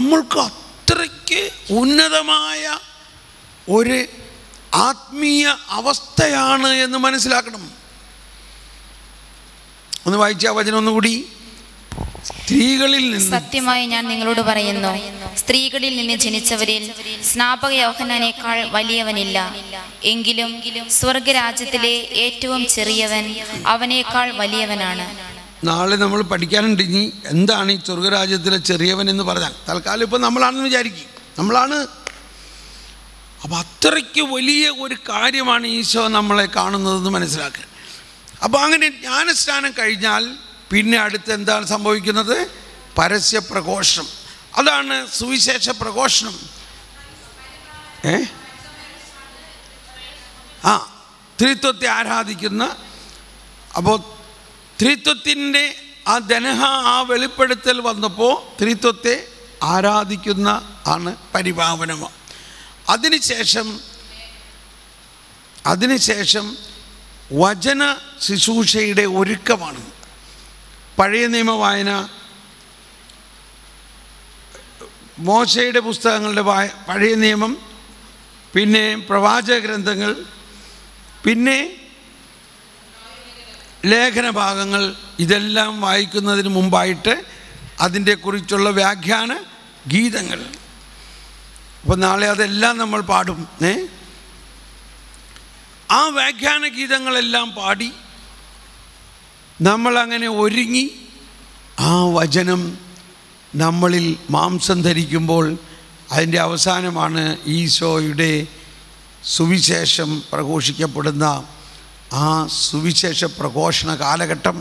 നമ്മൾക്ക് അത്രയ്ക്ക് ഉന്നതമായ ഒരു ആത്മീയ അവസ്ഥയാണ് എന്ന് മനസ്സിലാക്കണം. ഒന്ന് വായിച്ച വചനം ഒന്നുകൂടി. സ്ത്രീകളിൽ നിന്ന് സത്യമായി ഞാൻ നിങ്ങളോട് പറയുന്നു, സ്ത്രീകളിൽ നിന്ന് ജനിച്ചവരിൽ സ്നാപക യോഹന്നാനേക്കാൾ വലിയവനില്ല. എങ്കിലും സ്വർഗരാജ്യത്തിലെ ഏറ്റവും ചെറിയവൻ അവനേക്കാൾ വലിയവനാണ്. നാളെ നമ്മൾ പഠിക്കാനുണ്ട് ഇനി എന്താണ് ഈ സ്വർഗരാജ്യത്തിലെ ചെറിയവൻ എന്ന് പറഞ്ഞാൽ. തൽക്കാലം ഇപ്പം നമ്മളാണെന്ന് വിചാരിക്കും, നമ്മളാണ്. അപ്പം അത്രയ്ക്ക് വലിയ ഒരു കാര്യമാണ് ഈശോ നമ്മളെ കാണുന്നതെന്ന് മനസ്സിലാക്കുക. അപ്പോൾ അങ്ങനെ ജ്ഞാനസ്നാനം കഴിഞ്ഞാൽ പിന്നെ അടുത്ത് എന്താണ് സംഭവിക്കുന്നത്? പരസ്യ പ്രഘോഷണം. അതാണ് സുവിശേഷ പ്രഘോഷണം. ത്രിത്വത്തെ ആരാധിക്കുന്ന, അപ്പോൾ ത്രിത്വത്തിൻ്റെ ആ ധനഹ ആ വെളിപ്പെടുത്തൽ വന്നപ്പോൾ ത്രിത്വത്തെ ആരാധിക്കുന്ന ആണ് പരിപാവനമോ. അതിനുശേഷം വചന ശുശ്രൂഷയുടെ ഒരുക്കമാണ്. പഴയ നിയമ വായന, മോശയുടെ പുസ്തകങ്ങളുടെ പഴയ നിയമം, പിന്നെ പ്രവാചക ഗ്രന്ഥങ്ങൾ, പിന്നെ ലേഖന ഭാഗങ്ങൾ, ഇതെല്ലാം വായിക്കുന്നതിന് മുമ്പായിട്ട് അതിൻ്റെ കുറിച്ചുള്ള വ്യാഖ്യാന ഗീതങ്ങൾ. അപ്പോൾ നാളെ അതെല്ലാം നമ്മൾ പാടും. ആ വ്യാഖ്യാന ഗീതങ്ങളെല്ലാം പാടി നമ്മളങ്ങനെ ഒരുങ്ങി ആ വചനം നമ്മളിൽ മാംസം ധരിക്കുമ്പോൾ അതിൻ്റെ അവസാനമാണ് ഈശോയുടെ സുവിശേഷം പ്രഘോഷിക്കപ്പെടുന്ന ആ സുവിശേഷ പ്രഘോഷണ കാലഘട്ടം.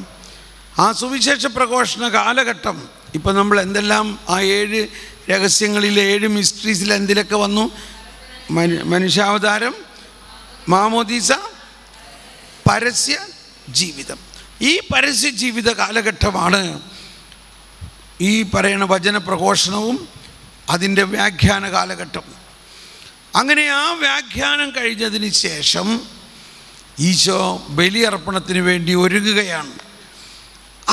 ആ സുവിശേഷ പ്രഘോഷണ കാലഘട്ടം ഇപ്പം നമ്മൾ എന്തെല്ലാം ആ 7 രഹസ്യങ്ങളിൽ 7 മിസ്റ്ററീസിൽ എന്തിലൊക്കെ വന്നു? മനുഷ്യാവതാരം, മാമോദീസ, പരസ്യ ജീവിതം. ഈ പരസ്യ ജീവിത കാലഘട്ടമാണ് ഈ പറയുന്ന വചന പ്രഘോഷണവും അതിൻ്റെ വ്യാഖ്യാന കാലഘട്ടം. അങ്ങനെ ആ വ്യാഖ്യാനം കഴിഞ്ഞതിന് ശേഷം ഈശോ ബലിയർപ്പണത്തിന് വേണ്ടി ഒരുങ്ങുകയാണ്.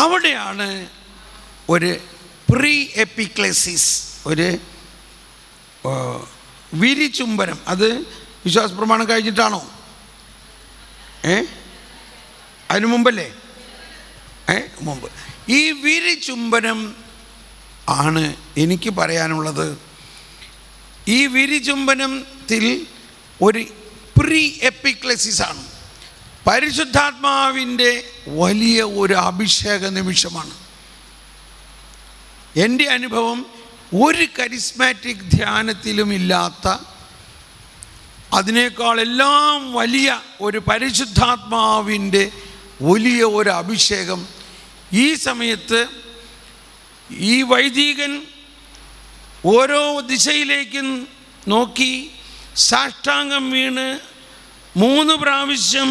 അവിടെയാണ് ഒരു പ്രീ എപ്പിക്ലേസിസ്, ഒരു വിരിചുംബനം. അത് വിശ്വാസ പ്രമാണം കഴിഞ്ഞിട്ടാണോ? അതിനു മുമ്പല്ലേ? മുമ്പ്. ഈ വിരിചുംബനം ആണ് എനിക്ക് പറയാനുള്ളത്. ഈ വിരിചുംബനത്തിൽ ഒരു പ്രീ എപ്പിക്ലേസിസ് ആണ്. പരിശുദ്ധാത്മാവിൻ്റെ വലിയ ഒരു അഭിഷേക നിമിഷമാണ്. എൻ്റെ അനുഭവം ഒരു കരിസ്മാറ്റിക് ധ്യാനത്തിലും ഇല്ലാത്ത, അതിനേക്കാൾ എല്ലാം വലിയ ഒരു പരിശുദ്ധാത്മാവിൻ്റെ വലിയ ഒരു അഭിഷേകം. ഈ സമയത്ത് ഈ വൈദികൻ ഓരോ ദിശയിലേക്കും നോക്കി സാഷ്ടാംഗം വീണ് 3 പ്രാവശ്യം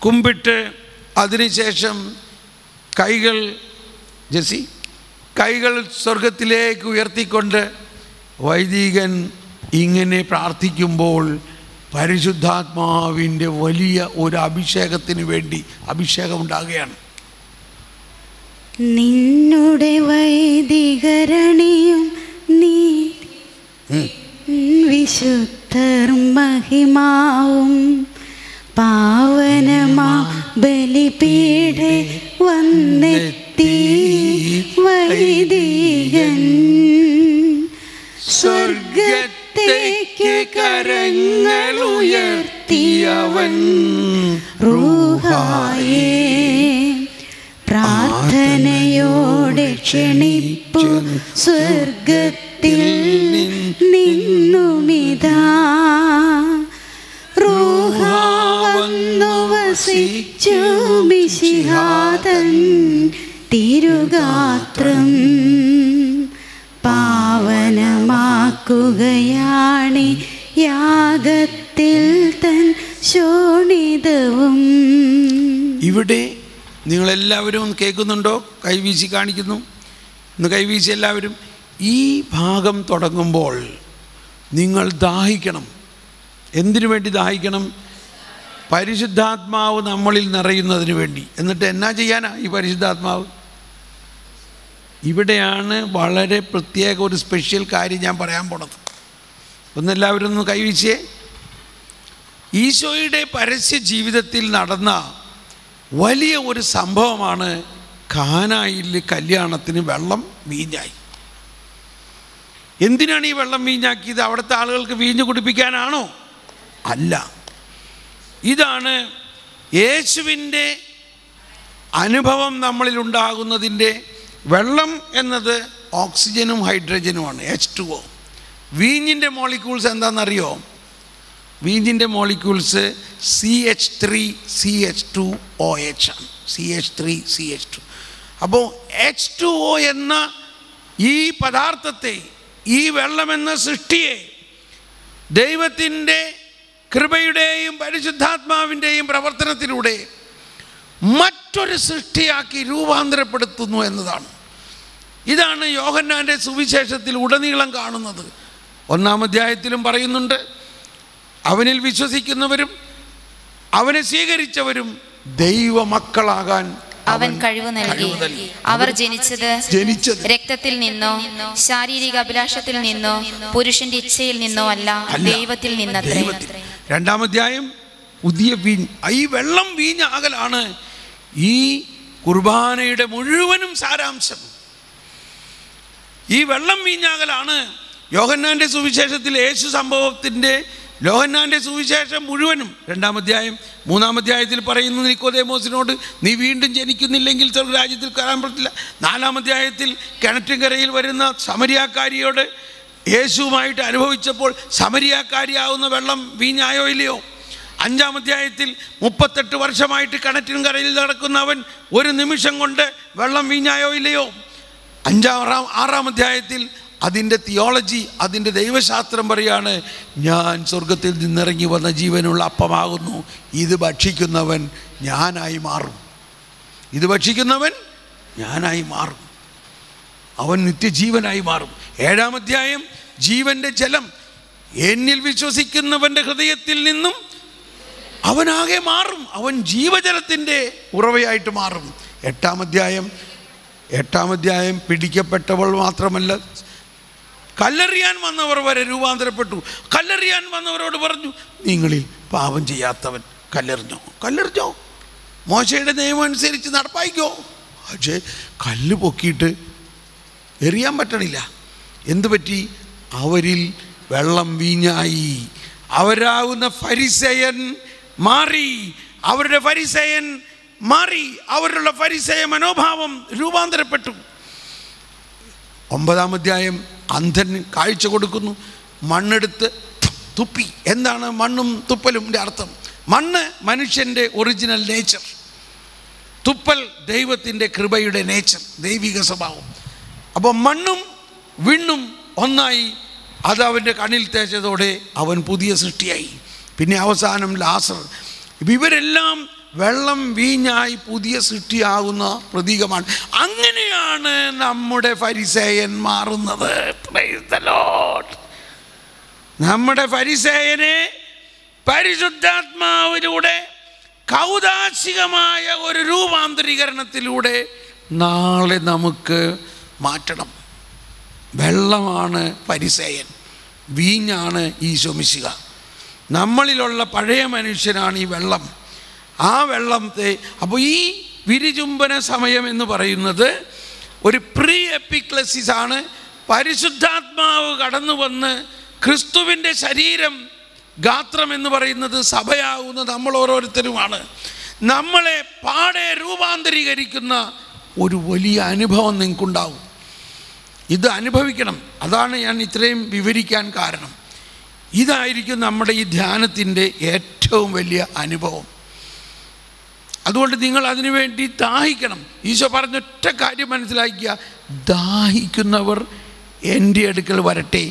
കുമ്പിട്ട് അതിനുശേഷം കൈകൾ സ്വർഗത്തിലേക്ക് ഉയർത്തിക്കൊണ്ട് വൈദികൻ ഇങ്ങനെ പ്രാർത്ഥിക്കുമ്പോൾ പരിശുദ്ധാത്മാവിൻ്റെ വലിയ ഒരു അഭിഷേകത്തിന് വേണ്ടി അഭിഷേകം ഉണ്ടാകുകയാണ്. നിന്നുടെ വൈദികരണിയും നീ വിശുദ്ധർ മഹിമാവും പാവനമാ ബലിപീഠേ വന്നെത്തി വൈദികൻ സ്വർഗത്തേക്ക് കരങ്ങൾ ഉയർത്തിയവൻ റൂഹായേ പ്രാർത്ഥനയോടെ ക്ഷണിപ്പു സ്വർഗത്തിൽ നിന്നുമിതാ റൂഹാ വന്നു വസിച്ചു മിശിഹാതൻ തിരുഗാത്രം പാവനമാക്കുകയാണി യാഗത്തിൽ തൻ ശോണിതവും. ഇവിടെ നിങ്ങളെല്ലാവരും ഒന്ന് കേൾക്കുന്നുണ്ടോ? കൈവീശി കാണിക്കുന്നു. ഒന്ന് കൈവീശി എല്ലാവരും. ഈ ഭാഗം തുടങ്ങുമ്പോൾ നിങ്ങൾ ദാഹിക്കണം. എന്തിനു വേണ്ടി ദാഹിക്കണം? പരിശുദ്ധാത്മാവ് നമ്മളിൽ നിറയുന്നതിന് വേണ്ടി. എന്നിട്ട് എന്നാ ചെയ്യാനാ ഈ പരിശുദ്ധാത്മാവ്? ഇവിടെയാണ് വളരെ പ്രത്യേക ഒരു സ്പെഷ്യൽ കാര്യം ഞാൻ പറയാൻ പോണത്. ഒന്നെല്ലാവരും ഒന്ന് കൈവീശിയേ. ഈശോയുടെ പരസ്യ ജീവിതത്തിൽ നടന്ന വലിയ ഒരു സംഭവമാണ് കാനായിൽ കല്യാണത്തിന് വെള്ളം വീഞ്ഞായി. എന്തിനാണ് ഈ വെള്ളം വീഞ്ഞാക്കിയത്? അവിടുത്തെ ആളുകൾക്ക് വീഞ്ഞ് കുടിപ്പിക്കാനാണോ? അല്ല. ഇതാണ് യേശുവിൻ്റെ അനുഭവം നമ്മളിലുണ്ടാകുന്നതിൻ്റെ. വെള്ളം എന്നത് ഓക്സിജനും ഹൈഡ്രജനുമാണ്, H2O. വീഞ്ഞിൻ്റെ മോളിക്യൂൾസ് എന്താണെന്നറിയോ? വീഞ്ഞിൻ്റെ മോളിക്യൂൾസ് CH3CH2OH ആണ്. CH3CH2. അപ്പോൾ H2O എന്ന ഈ പദാർത്ഥത്തെ, ഈ വെള്ളമെന്ന സൃഷ്ടിയെ ദൈവത്തിൻ്റെ കൃപയുടെയും പരിശുദ്ധാത്മാവിൻ്റെയും പ്രവർത്തനത്തിലൂടെ മറ്റൊരു സൃഷ്ടിയാക്കി രൂപാന്തരപ്പെടുത്തുന്നു എന്നതാണ്. ഇതാണ് യോഹന്നാൻ്റെ സുവിശേഷത്തിൽ ഉടനീളം കാണുന്നത്. 1-ാം അധ്യായത്തിലും പറയുന്നുണ്ട്, അവനിൽ വിശ്വസിക്കുന്നവരും അവനെ സ്വീകരിച്ചവരും ദൈവമക്കളാകാൻ അവൻ കഴിവ് നൽകി. അവർ ജനിച്ചത് രക്തത്തിൽ നിന്നോ ശാരീരിക അഭിലാഷത്തിൽ നിന്നോ പുരുഷന്റെ ഇച്ഛയിൽ നിന്നോ അല്ല, ദൈവത്തിൽ നിന്നത്രേ. 2-ാം അധ്യായം പുതിയ വീഞ്ഞ്. ഈ വെള്ളം വീഞ്ഞാകലാണ് ഈ കുർബാനയുടെ മുഴുവനും സാരാംശം. ഈ വെള്ളം വീഞ്ഞാകലാണ് യോഹന്നാൻ്റെ സുവിശേഷത്തിൽ യേശു സംഭവത്തിൻ്റെ യോഹന്നാൻ്റെ സുവിശേഷം മുഴുവനും. 2-ാം അധ്യായം 3-ാം അധ്യായത്തിൽ പറയുന്നു നിക്കോദേമോസിനോട്, നീ വീണ്ടും ജനിക്കുന്നില്ലെങ്കിൽ സ്വർഗ്ഗരാജ്യത്തിൽ കയറാൻ പറ്റില്ല. 4-ാം അധ്യായത്തിൽ കിണറ്റുകരയിൽ വരുന്ന സമരിയാക്കാരിയോട് യേശുവുമായിട്ട് അനുഭവിച്ചപ്പോൾ സമരിയാക്കാരിയാവുന്ന വെള്ളം വീഞ്ഞായോ ഇല്ലയോ? 5-ാം അധ്യായത്തിൽ 38 വർഷമായിട്ട് കിണറ്റിൻകരയിൽ നടക്കുന്നവൻ ഒരു നിമിഷം കൊണ്ട് വെള്ളം വീഞ്ഞായോ ഇല്ലയോ? 6-ാം അധ്യായത്തിൽ അതിൻ്റെ തിയോളജി, അതിൻ്റെ ദൈവശാസ്ത്രം പറയാണ്, ഞാൻ സ്വർഗത്തിൽ നിന്നിറങ്ങി വന്ന ജീവനുള്ള അപ്പമാകുന്നു, ഇത് ഭക്ഷിക്കുന്നവൻ ഞാനായി മാറും, ഇത് ഭക്ഷിക്കുന്നവൻ ഞാനായി മാറും, അവൻ നിത്യജീവനായി മാറും. 7-ാം അധ്യായം ജീവൻ്റെ ജലം, എന്നിൽ വിശ്വസിക്കുന്നവൻ്റെ ഹൃദയത്തിൽ നിന്നും അവനാകെ മാറും, അവൻ ജീവജലത്തിൻ്റെ ഉറവയായിട്ട് മാറും. 8-ാം അധ്യായം പിടിക്കപ്പെട്ടവൾ മാത്രമല്ല, കല്ലെറിയാൻ വന്നവർ വരെ രൂപാന്തരപ്പെട്ടു. കല്ലെറിയാൻ വന്നവരോട് പറഞ്ഞു, നിങ്ങളിൽ പാപം ചെയ്യാത്തവൻ കല്ലെറിഞ്ഞോ, മോശയുടെ നിയമം അനുസരിച്ച് നടപ്പായിക്കോ. പക്ഷേ കല്ല് പൊക്കിയിട്ട് എറിയാൻ പറ്റണില്ല. എന്തു പറ്റി? അവരിൽ വെള്ളം വീഞ്ഞായി. അവരാകുന്ന ഫരിസേയൻ മാറി, അവരുടെ ഫരിസേയൻ മാറി, അവരുടെ ഫരിസേയ മനോഭാവം രൂപാന്തരപ്പെട്ടു. 9-ാം അധ്യായം അന്ധൻ കാഴ്ച കൊടുക്കുന്നു, മണ്ണെടുത്ത് തുപ്പി. എന്താണ് മണ്ണും തുപ്പലുമിൻ്റെ അർത്ഥം? മണ്ണ് മനുഷ്യൻ്റെ ഒറിജിനൽ നേച്ചർ, തുപ്പൽ ദൈവത്തിൻ്റെ കൃപയുടെ നേച്ചർ, ദൈവിക സ്വഭാവം. അപ്പോൾ മണ്ണും വിണ്ണും ഒന്നായി. അത് അവൻ്റെ കണ്ണിൽ തേച്ചതോടെ അവൻ പുതിയ സൃഷ്ടിയായി. പിന്നെ അവസാനം ലാസർ. ഇവരെല്ലാം വെള്ളം വീഞ്ഞായി പുതിയ സൃഷ്ടിയാകുന്ന പ്രതീകമാണ്. അങ്ങനെയാണ് നമ്മുടെ ഫരിസേയൻ മാറുന്നത്. Praise the Lord. നമ്മുടെ ഫരിസേയനെ പരിശുദ്ധാത്മാവിലൂടെ കൗദാശികമായ ഒരു രൂപാന്തരീകരണത്തിലൂടെ നാളെ നമുക്ക് മാറ്റണം. വെള്ളമാണ് ഫരിസേയൻ, വീഞ്ഞാണ് ഈശോ മിശിഹ. നമ്മളിലുള്ള പഴയ മനുഷ്യനാണ് ഈ വെള്ളം. ആ വെള്ളത്തെ, അപ്പോൾ ഈ വിരിചുംബന സമയം എന്ന് പറയുന്നത് ഒരു പ്രീ എപ്പിക്ലസിസ് ആണ്. പരിശുദ്ധാത്മാവ് കടന്നു വന്ന് ക്രിസ്തുവിൻ്റെ ശരീരം, ഗാത്രം എന്ന് പറയുന്നത് സഭയാകുന്ന നമ്മൾ ഓരോരുത്തരുമാണ്. നമ്മളെ പാടെ രൂപാന്തരീകരിക്കുന്ന ഒരു വലിയ അനുഭവം നിങ്ങൾക്കുണ്ടാവും. ഇത് അനുഭവിക്കണം. അതാണ് ഞാൻ ഇത്രയും വിവരിക്കാൻ കാരണം. ഇതായിരിക്കും നമ്മുടെ ഈ ധ്യാനത്തിൻ്റെ ഏറ്റവും വലിയ അനുഭവം. അതുകൊണ്ട് നിങ്ങൾ അതിനു വേണ്ടി ദാഹിക്കണം. ഈശോ പറഞ്ഞൊറ്റ കാര്യം മനസ്സിലാക്കുക, ദാഹിക്കുന്നവർ എൻ്റെ അടുക്കൽ വരട്ടെ,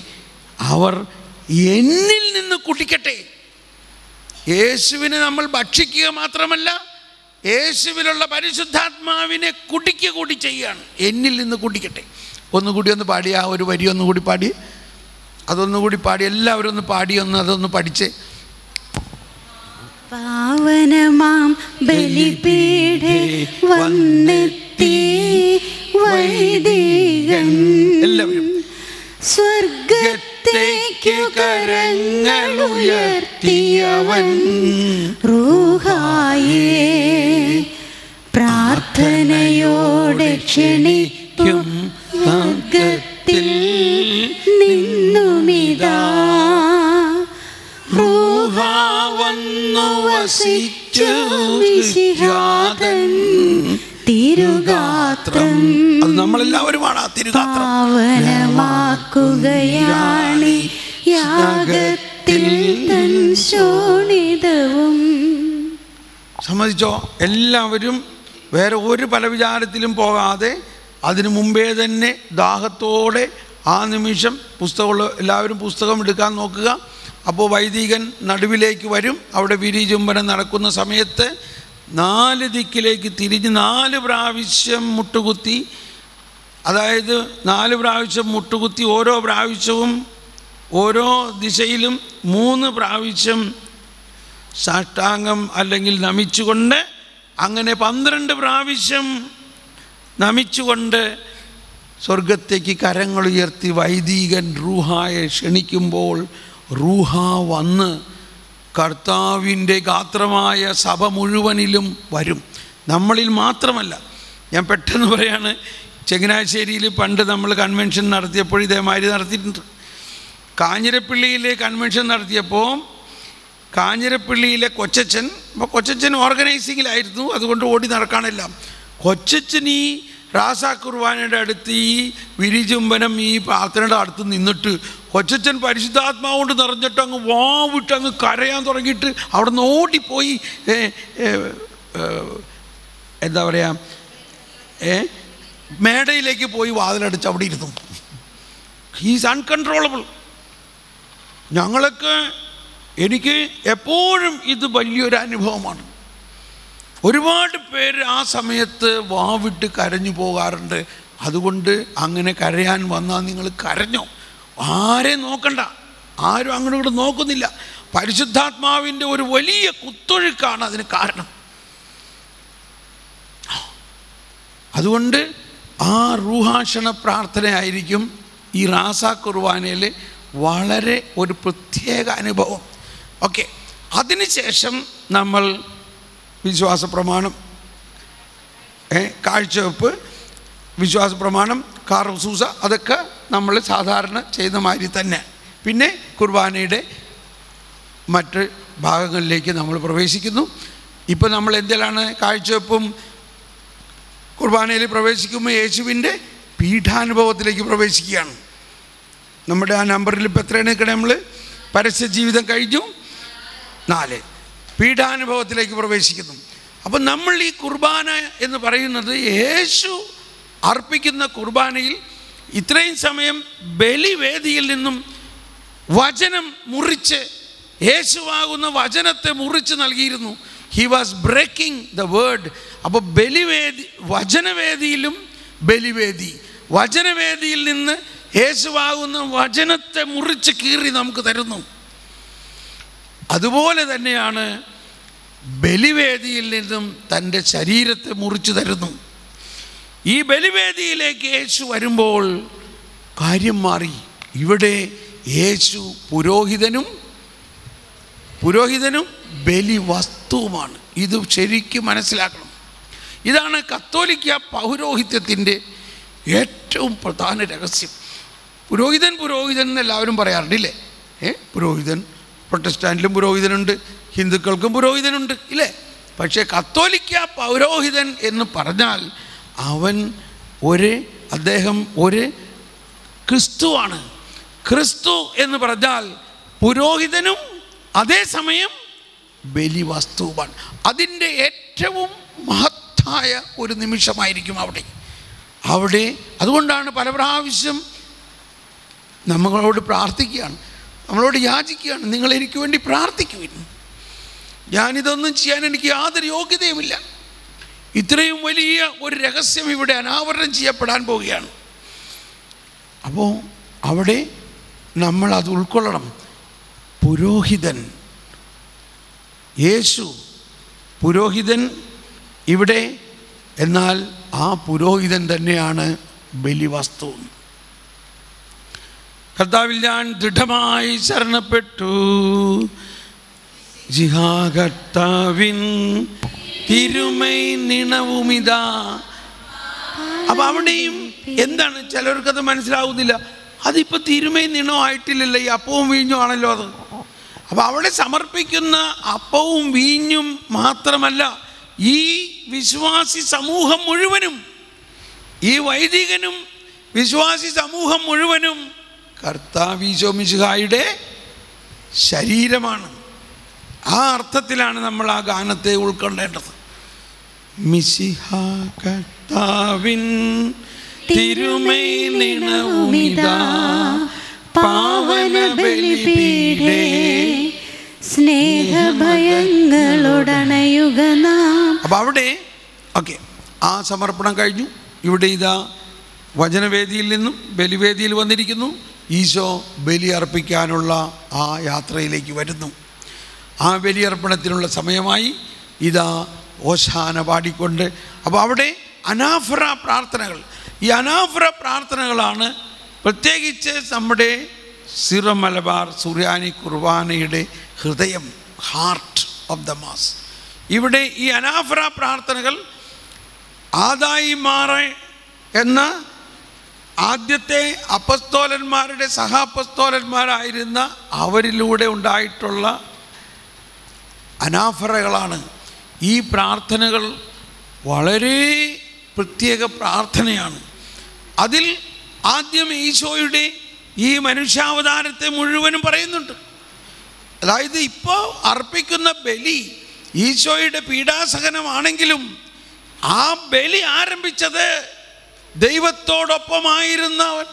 അവർ എന്നിൽ നിന്ന് കുടിക്കട്ടെ. യേശുവിനെ നമ്മൾ ഭക്ഷിക്കുക മാത്രമല്ല, യേശുവിലുള്ള പരിശുദ്ധാത്മാവിനെ കുടിക്കുക കൂടി ചെയ്യുകയാണ്. എന്നിൽ നിന്ന് കുടിക്കട്ടെ. ഒന്നുകൂടി ഒന്ന് പാടി, ആ ഒരു വരി ഒന്നുകൂടി പാടി, അതൊന്നുകൂടി പാടി, എല്ലാവരും ഒന്ന് പാടി, അതൊന്ന് പഠിച്ചേ. പാവനമാം ബലിപീഠേ വന്നെത്തി വൈദികൻ എല്ലാവരും സ്വർഗത്തേക്കു കരങ്ങൾ ഉയർത്തിയവൻ റൂഹായേ പ്രാർത്ഥനയോടെ ക്ഷണിക്കും സ്വർഗത്തിൽ നിന്നുമിതാ റൂഹ വന്നു വസിച്ചു മിശിഹാതൻ തിരുഗാത്രം അത് നമ്മളെല്ലാവരുമാണ് ആ തിരുഗാത്രം പാവനമാക്കുകയാണ് യാഗത്തിൽ തൻ ശോണിതവും. സമ്മതിച്ചോ? എല്ലാവരും വേറെ ഒരു പല വിചാരത്തിലും പോകാതെ അതിനു മുമ്പേ തന്നെ ദാഹത്തോടെ ആ നിമിഷം പുസ്തകമുള്ള എല്ലാവരും പുസ്തകം എടുക്കാൻ നോക്കുക. അപ്പോൾ വൈദികൻ നടുവിലേക്ക് വരും. അവിടെ വിരിചുംബനം നടക്കുന്ന സമയത്ത് 4 ദിക്കിലേക്ക് തിരിഞ്ഞ് 4 പ്രാവശ്യം മുട്ടുകുത്തി, അതായത് 4 പ്രാവശ്യം മുട്ടുകുത്തി ഓരോ പ്രാവശ്യവും ഓരോ ദിശയിലും 3 പ്രാവശ്യം സാഷ്ടാംഗം അല്ലെങ്കിൽ നമിച്ചുകൊണ്ട്, അങ്ങനെ 12 പ്രാവശ്യം നമിച്ചുകൊണ്ട് സ്വർഗത്തേക്ക് കരങ്ങൾ ഉയർത്തി വൈദികൻ റൂഹായെ ക്ഷണിക്കുമ്പോൾ റൂഹ വന്ന് കർത്താവിൻ്റെ ഗാത്രമായ സഭ മുഴുവനിലും വരും. നമ്മളിൽ മാത്രമല്ല. ഞാൻ പെട്ടെന്ന് പറയാണ്, ചങ്ങനാശ്ശേരിയിൽ പണ്ട് നമ്മൾ കൺവെൻഷൻ നടത്തിയപ്പോൾ ഇതേമാതിരി നടത്തിയിട്ടുണ്ട്. കാഞ്ഞിരപ്പള്ളിയിലെ കൺവെൻഷൻ നടത്തിയപ്പോൾ കാഞ്ഞിരപ്പള്ളിയിലെ കൊച്ചച്ഛൻ, അപ്പോൾ കൊച്ചച്ഛൻ ഓർഗനൈസിങ്ങിലായിരുന്നു, അതുകൊണ്ട് ഓടി നടക്കാനെല്ലാം. കൊച്ചച്ഛൻ ഈ റാസ കുർബാനയുടെ അടുത്ത് ഈ വിരിചുംബനം ഈ പ്രാർത്ഥനയുടെ അടുത്ത് നിന്നിട്ട് കൊച്ചച്ഛൻ പരിശുദ്ധാത്മാവ് കൊണ്ട് നിറഞ്ഞിട്ട് അങ്ങ് വാവിട്ട് അങ്ങ് കരയാൻ തുടങ്ങിയിട്ട് അവിടെ നിന്ന് ഓടിപ്പോയി എന്താ പറയുക മേടയിലേക്ക് പോയി വാതിലടിച്ച് അവിടെ ഇരുന്നു. He's uncontrollable. എനിക്ക് എപ്പോഴും ഇത് വലിയൊരു അനുഭവമാണ്. ഒരുപാട് പേര് ആ സമയത്ത് വാവിട്ട് കരഞ്ഞു പോകാറുണ്ട്. അതുകൊണ്ട് അങ്ങനെ കരയാൻ വന്നാൽ നിങ്ങൾ കരഞ്ഞോ, ആരെ നോക്കണ്ട, ആരും അങ്ങോട്ട് നോക്കുന്നില്ല. പരിശുദ്ധാത്മാവിൻ്റെ ഒരു വലിയ കുത്തൊഴുക്കാണ് അതിന് കാരണം. അതുകൊണ്ട് ആ റൂഹാക്ഷണ പ്രാർത്ഥനയായിരിക്കും ഈ റാസ കുർബാനയിൽ വളരെ ഒരു പ്രത്യേക അനുഭവം. ഓക്കെ, അതിനുശേഷം നമ്മൾ വിശ്വാസ പ്രമാണം, കാഴ്ചവെപ്പ്, വിശ്വാസ പ്രമാണം, കാർസൂസ, അതൊക്കെ നമ്മൾ സാധാരണ ചെയ്യുന്ന മാതിരി തന്നെ. പിന്നെ കുർബാനയുടെ മറ്റ് ഭാഗങ്ങളിലേക്ക് നമ്മൾ പ്രവേശിക്കുന്നു. ഇപ്പം നമ്മൾ എന്തിലാണ് കാഴ്ചവെപ്പും കുർബാനയിൽ പ്രവേശിക്കുമ്പോൾ യേശുവിൻ്റെ പീഠാനുഭവത്തിലേക്ക് പ്രവേശിക്കുകയാണ്. നമ്മുടെ ആ നമ്പറിൽ ഇപ്പം എത്രയാണ് നിൽക്കണേ? നമ്മൾ പരസ്യ ജീവിതം കഴിഞ്ഞു 4, പീഠാനുഭവത്തിലേക്ക് പ്രവേശിക്കുന്നു. അപ്പം നമ്മൾ ഈ കുർബാന എന്ന് പറയുന്നത് യേശു അർപ്പിക്കുന്ന കുർബാനയിൽ ഇത്രയും സമയം ബലിവേദിയിൽ നിന്നും വചനം മുറിച്ച്, യേശുവാകുന്ന വചനത്തെ മുറിച്ച് നൽകിയിരുന്നു. He was breaking the word. അപ്പോൾ ബലിവേദി, വചനവേദിയിലും ബലിവേദി, വചനവേദിയിൽ നിന്ന് യേശുവാകുന്ന വചനത്തെ മുറിച്ച് കീറി നമുക്ക് തരുന്നു. അതുപോലെ തന്നെയാണ് ബലിവേദിയിൽ നിന്നും തൻ്റെ ശരീരത്തെ മുറിച്ചു തരുന്നു. ഈ ബലിവേദിയിലേക്ക് യേശു വരുമ്പോൾ കാര്യം മാറി. ഇവിടെ യേശു പുരോഹിതനും ബലി വസ്തുവുമാണ്. ഇത് ശരിക്കും മനസ്സിലാക്കണം. ഇതാണ് കത്തോലിക്ക പൗരോഹിത്യത്തിൻ്റെ ഏറ്റവും പ്രധാന രഹസ്യം. പുരോഹിതൻ എന്നെല്ലാവരും പറയാറുണ്ട്, ഇല്ലേ? പുരോഹിതൻ, പ്രൊട്ടസ്റ്റാൻറ്റിലും പുരോഹിതനുണ്ട്, ഹിന്ദുക്കൾക്കും പുരോഹിതനുണ്ട്, ഇല്ലേ? പക്ഷേ കത്തോലിക്ക പൗരോഹിതൻ എന്ന് പറഞ്ഞാൽ അദ്ദേഹം ഒരു ക്രിസ്തുവാണ്. ക്രിസ്തു എന്ന് പറഞ്ഞാൽ പുരോഹിതനും അതേസമയം ബലി വസ്തുവാണ്. അതിൻ്റെ ഏറ്റവും മഹത്തായ ഒരു നിമിഷമായിരിക്കും അവിടെ. അതുകൊണ്ടാണ് പല പ്രാവശ്യം നമ്മളോട് പ്രാർത്ഥിക്കുകയാണ്, നമ്മളോട് യാചിക്കുകയാണ്, നിങ്ങൾ എനിക്ക് വേണ്ടി പ്രാർത്ഥിക്കുവിൻ. ഞാനിതൊന്നും ചെയ്യാൻ എനിക്ക് യാതൊരു യോഗ്യതയുമില്ല. ഇത്രയും വലിയ ഒരു രഹസ്യം ഇവിടെ അനാവരണം ചെയ്യപ്പെടാൻ പോവുകയാണ്. അപ്പോൾ അവിടെ നമ്മൾ അത് ഉൾക്കൊള്ളണം. പുരോഹിതൻ, യേശു പുരോഹിതൻ ഇവിടെ. എന്നാൽ ആ പുരോഹിതൻ തന്നെയാണ് ബലിവസ്തു. കർത്താവിൽ ഞാൻ ദൃഢമായി ശരണപ്പെട്ടു, കർത്താവിൻ തിരുമൈ നിണവുമിതാ. അപ്പം അവിടെയും എന്താണ്, ചിലർക്കത് മനസ്സിലാവുന്നില്ല. അതിപ്പോൾ തിരുമൈ നിണമായിട്ടില്ലല്ലോ, ഈ അപ്പവും വീഞ്ഞും ആണല്ലോ അത്. അപ്പം അവിടെ സമർപ്പിക്കുന്ന അപ്പവും വീഞ്ഞും മാത്രമല്ല, ഈ വിശ്വാസി സമൂഹം മുഴുവനും, ഈ വൈദികനും വിശ്വാസി സമൂഹം മുഴുവനും കർത്താവ് ഈശോ മിശിഹായുടെ ശരീരമാണ്. ആ അർത്ഥത്തിലാണ് നമ്മൾ ആ ഗാനത്തെ ഉൾക്കൊള്ളേണ്ടത്. മിശിഹ കർത്താവിൻ തിരുമൈ നിണവുമിതാ, പാവന ബലിപീഠേ സ്നേഹഭയങ്ങളോടണയുക നാം. അപ്പം അവിടെ ഓക്കെ, ആ സമർപ്പണം കഴിഞ്ഞു. ഇവിടെ ഇതാ വചനവേദിയിൽ നിന്നും ബലിവേദിയിൽ വന്നിരിക്കുന്നു. ഈശോ ബലി അർപ്പിക്കാനുള്ള ആ യാത്രയിലേക്ക് വരുന്നു. ആ ബലിയർപ്പണത്തിനുള്ള സമയമായി. ഇതാ ഓശാന പാടിക്കൊണ്ട്. അപ്പോൾ അവിടെ അനാഫറ പ്രാർത്ഥനകൾ, ഈ അനാഫറ പ്രാർത്ഥനകളാണ് പ്രത്യേകിച്ച് നമ്മുടെ സിറോ മലബാർ സുറിയാനി കുർബാനയുടെ ഹൃദയം, ഹാർട്ട് ഓഫ് ദ മാസ്. ഇവിടെ ഈ അനാഫറ പ്രാർത്ഥനകൾ ആദായി മാറെ എന്ന ആദ്യത്തെ അപ്പസ്തോലന്മാരുടെ സഹാപ്പസ്തോലന്മാരായിരുന്ന അവരിലൂടെ ഉണ്ടായിട്ടുള്ള അനാഫറകളാണ്. ഈ പ്രാർത്ഥനകൾ വളരെ പ്രത്യേക പ്രാർത്ഥനയാണ്. അതിൽ ആദ്യം ഈശോയുടെ ഈ മനുഷ്യാവതാരത്തെ മുഴുവനും പറയുന്നുണ്ട്. അതായത് ഇപ്പോൾ അർപ്പിക്കുന്ന ബലി ഈശോയുടെ പീഡാസഹനമാണെങ്കിലും ആ ബലി ആരംഭിച്ചത് ദൈവത്തോടൊപ്പമായിരുന്നവൻ.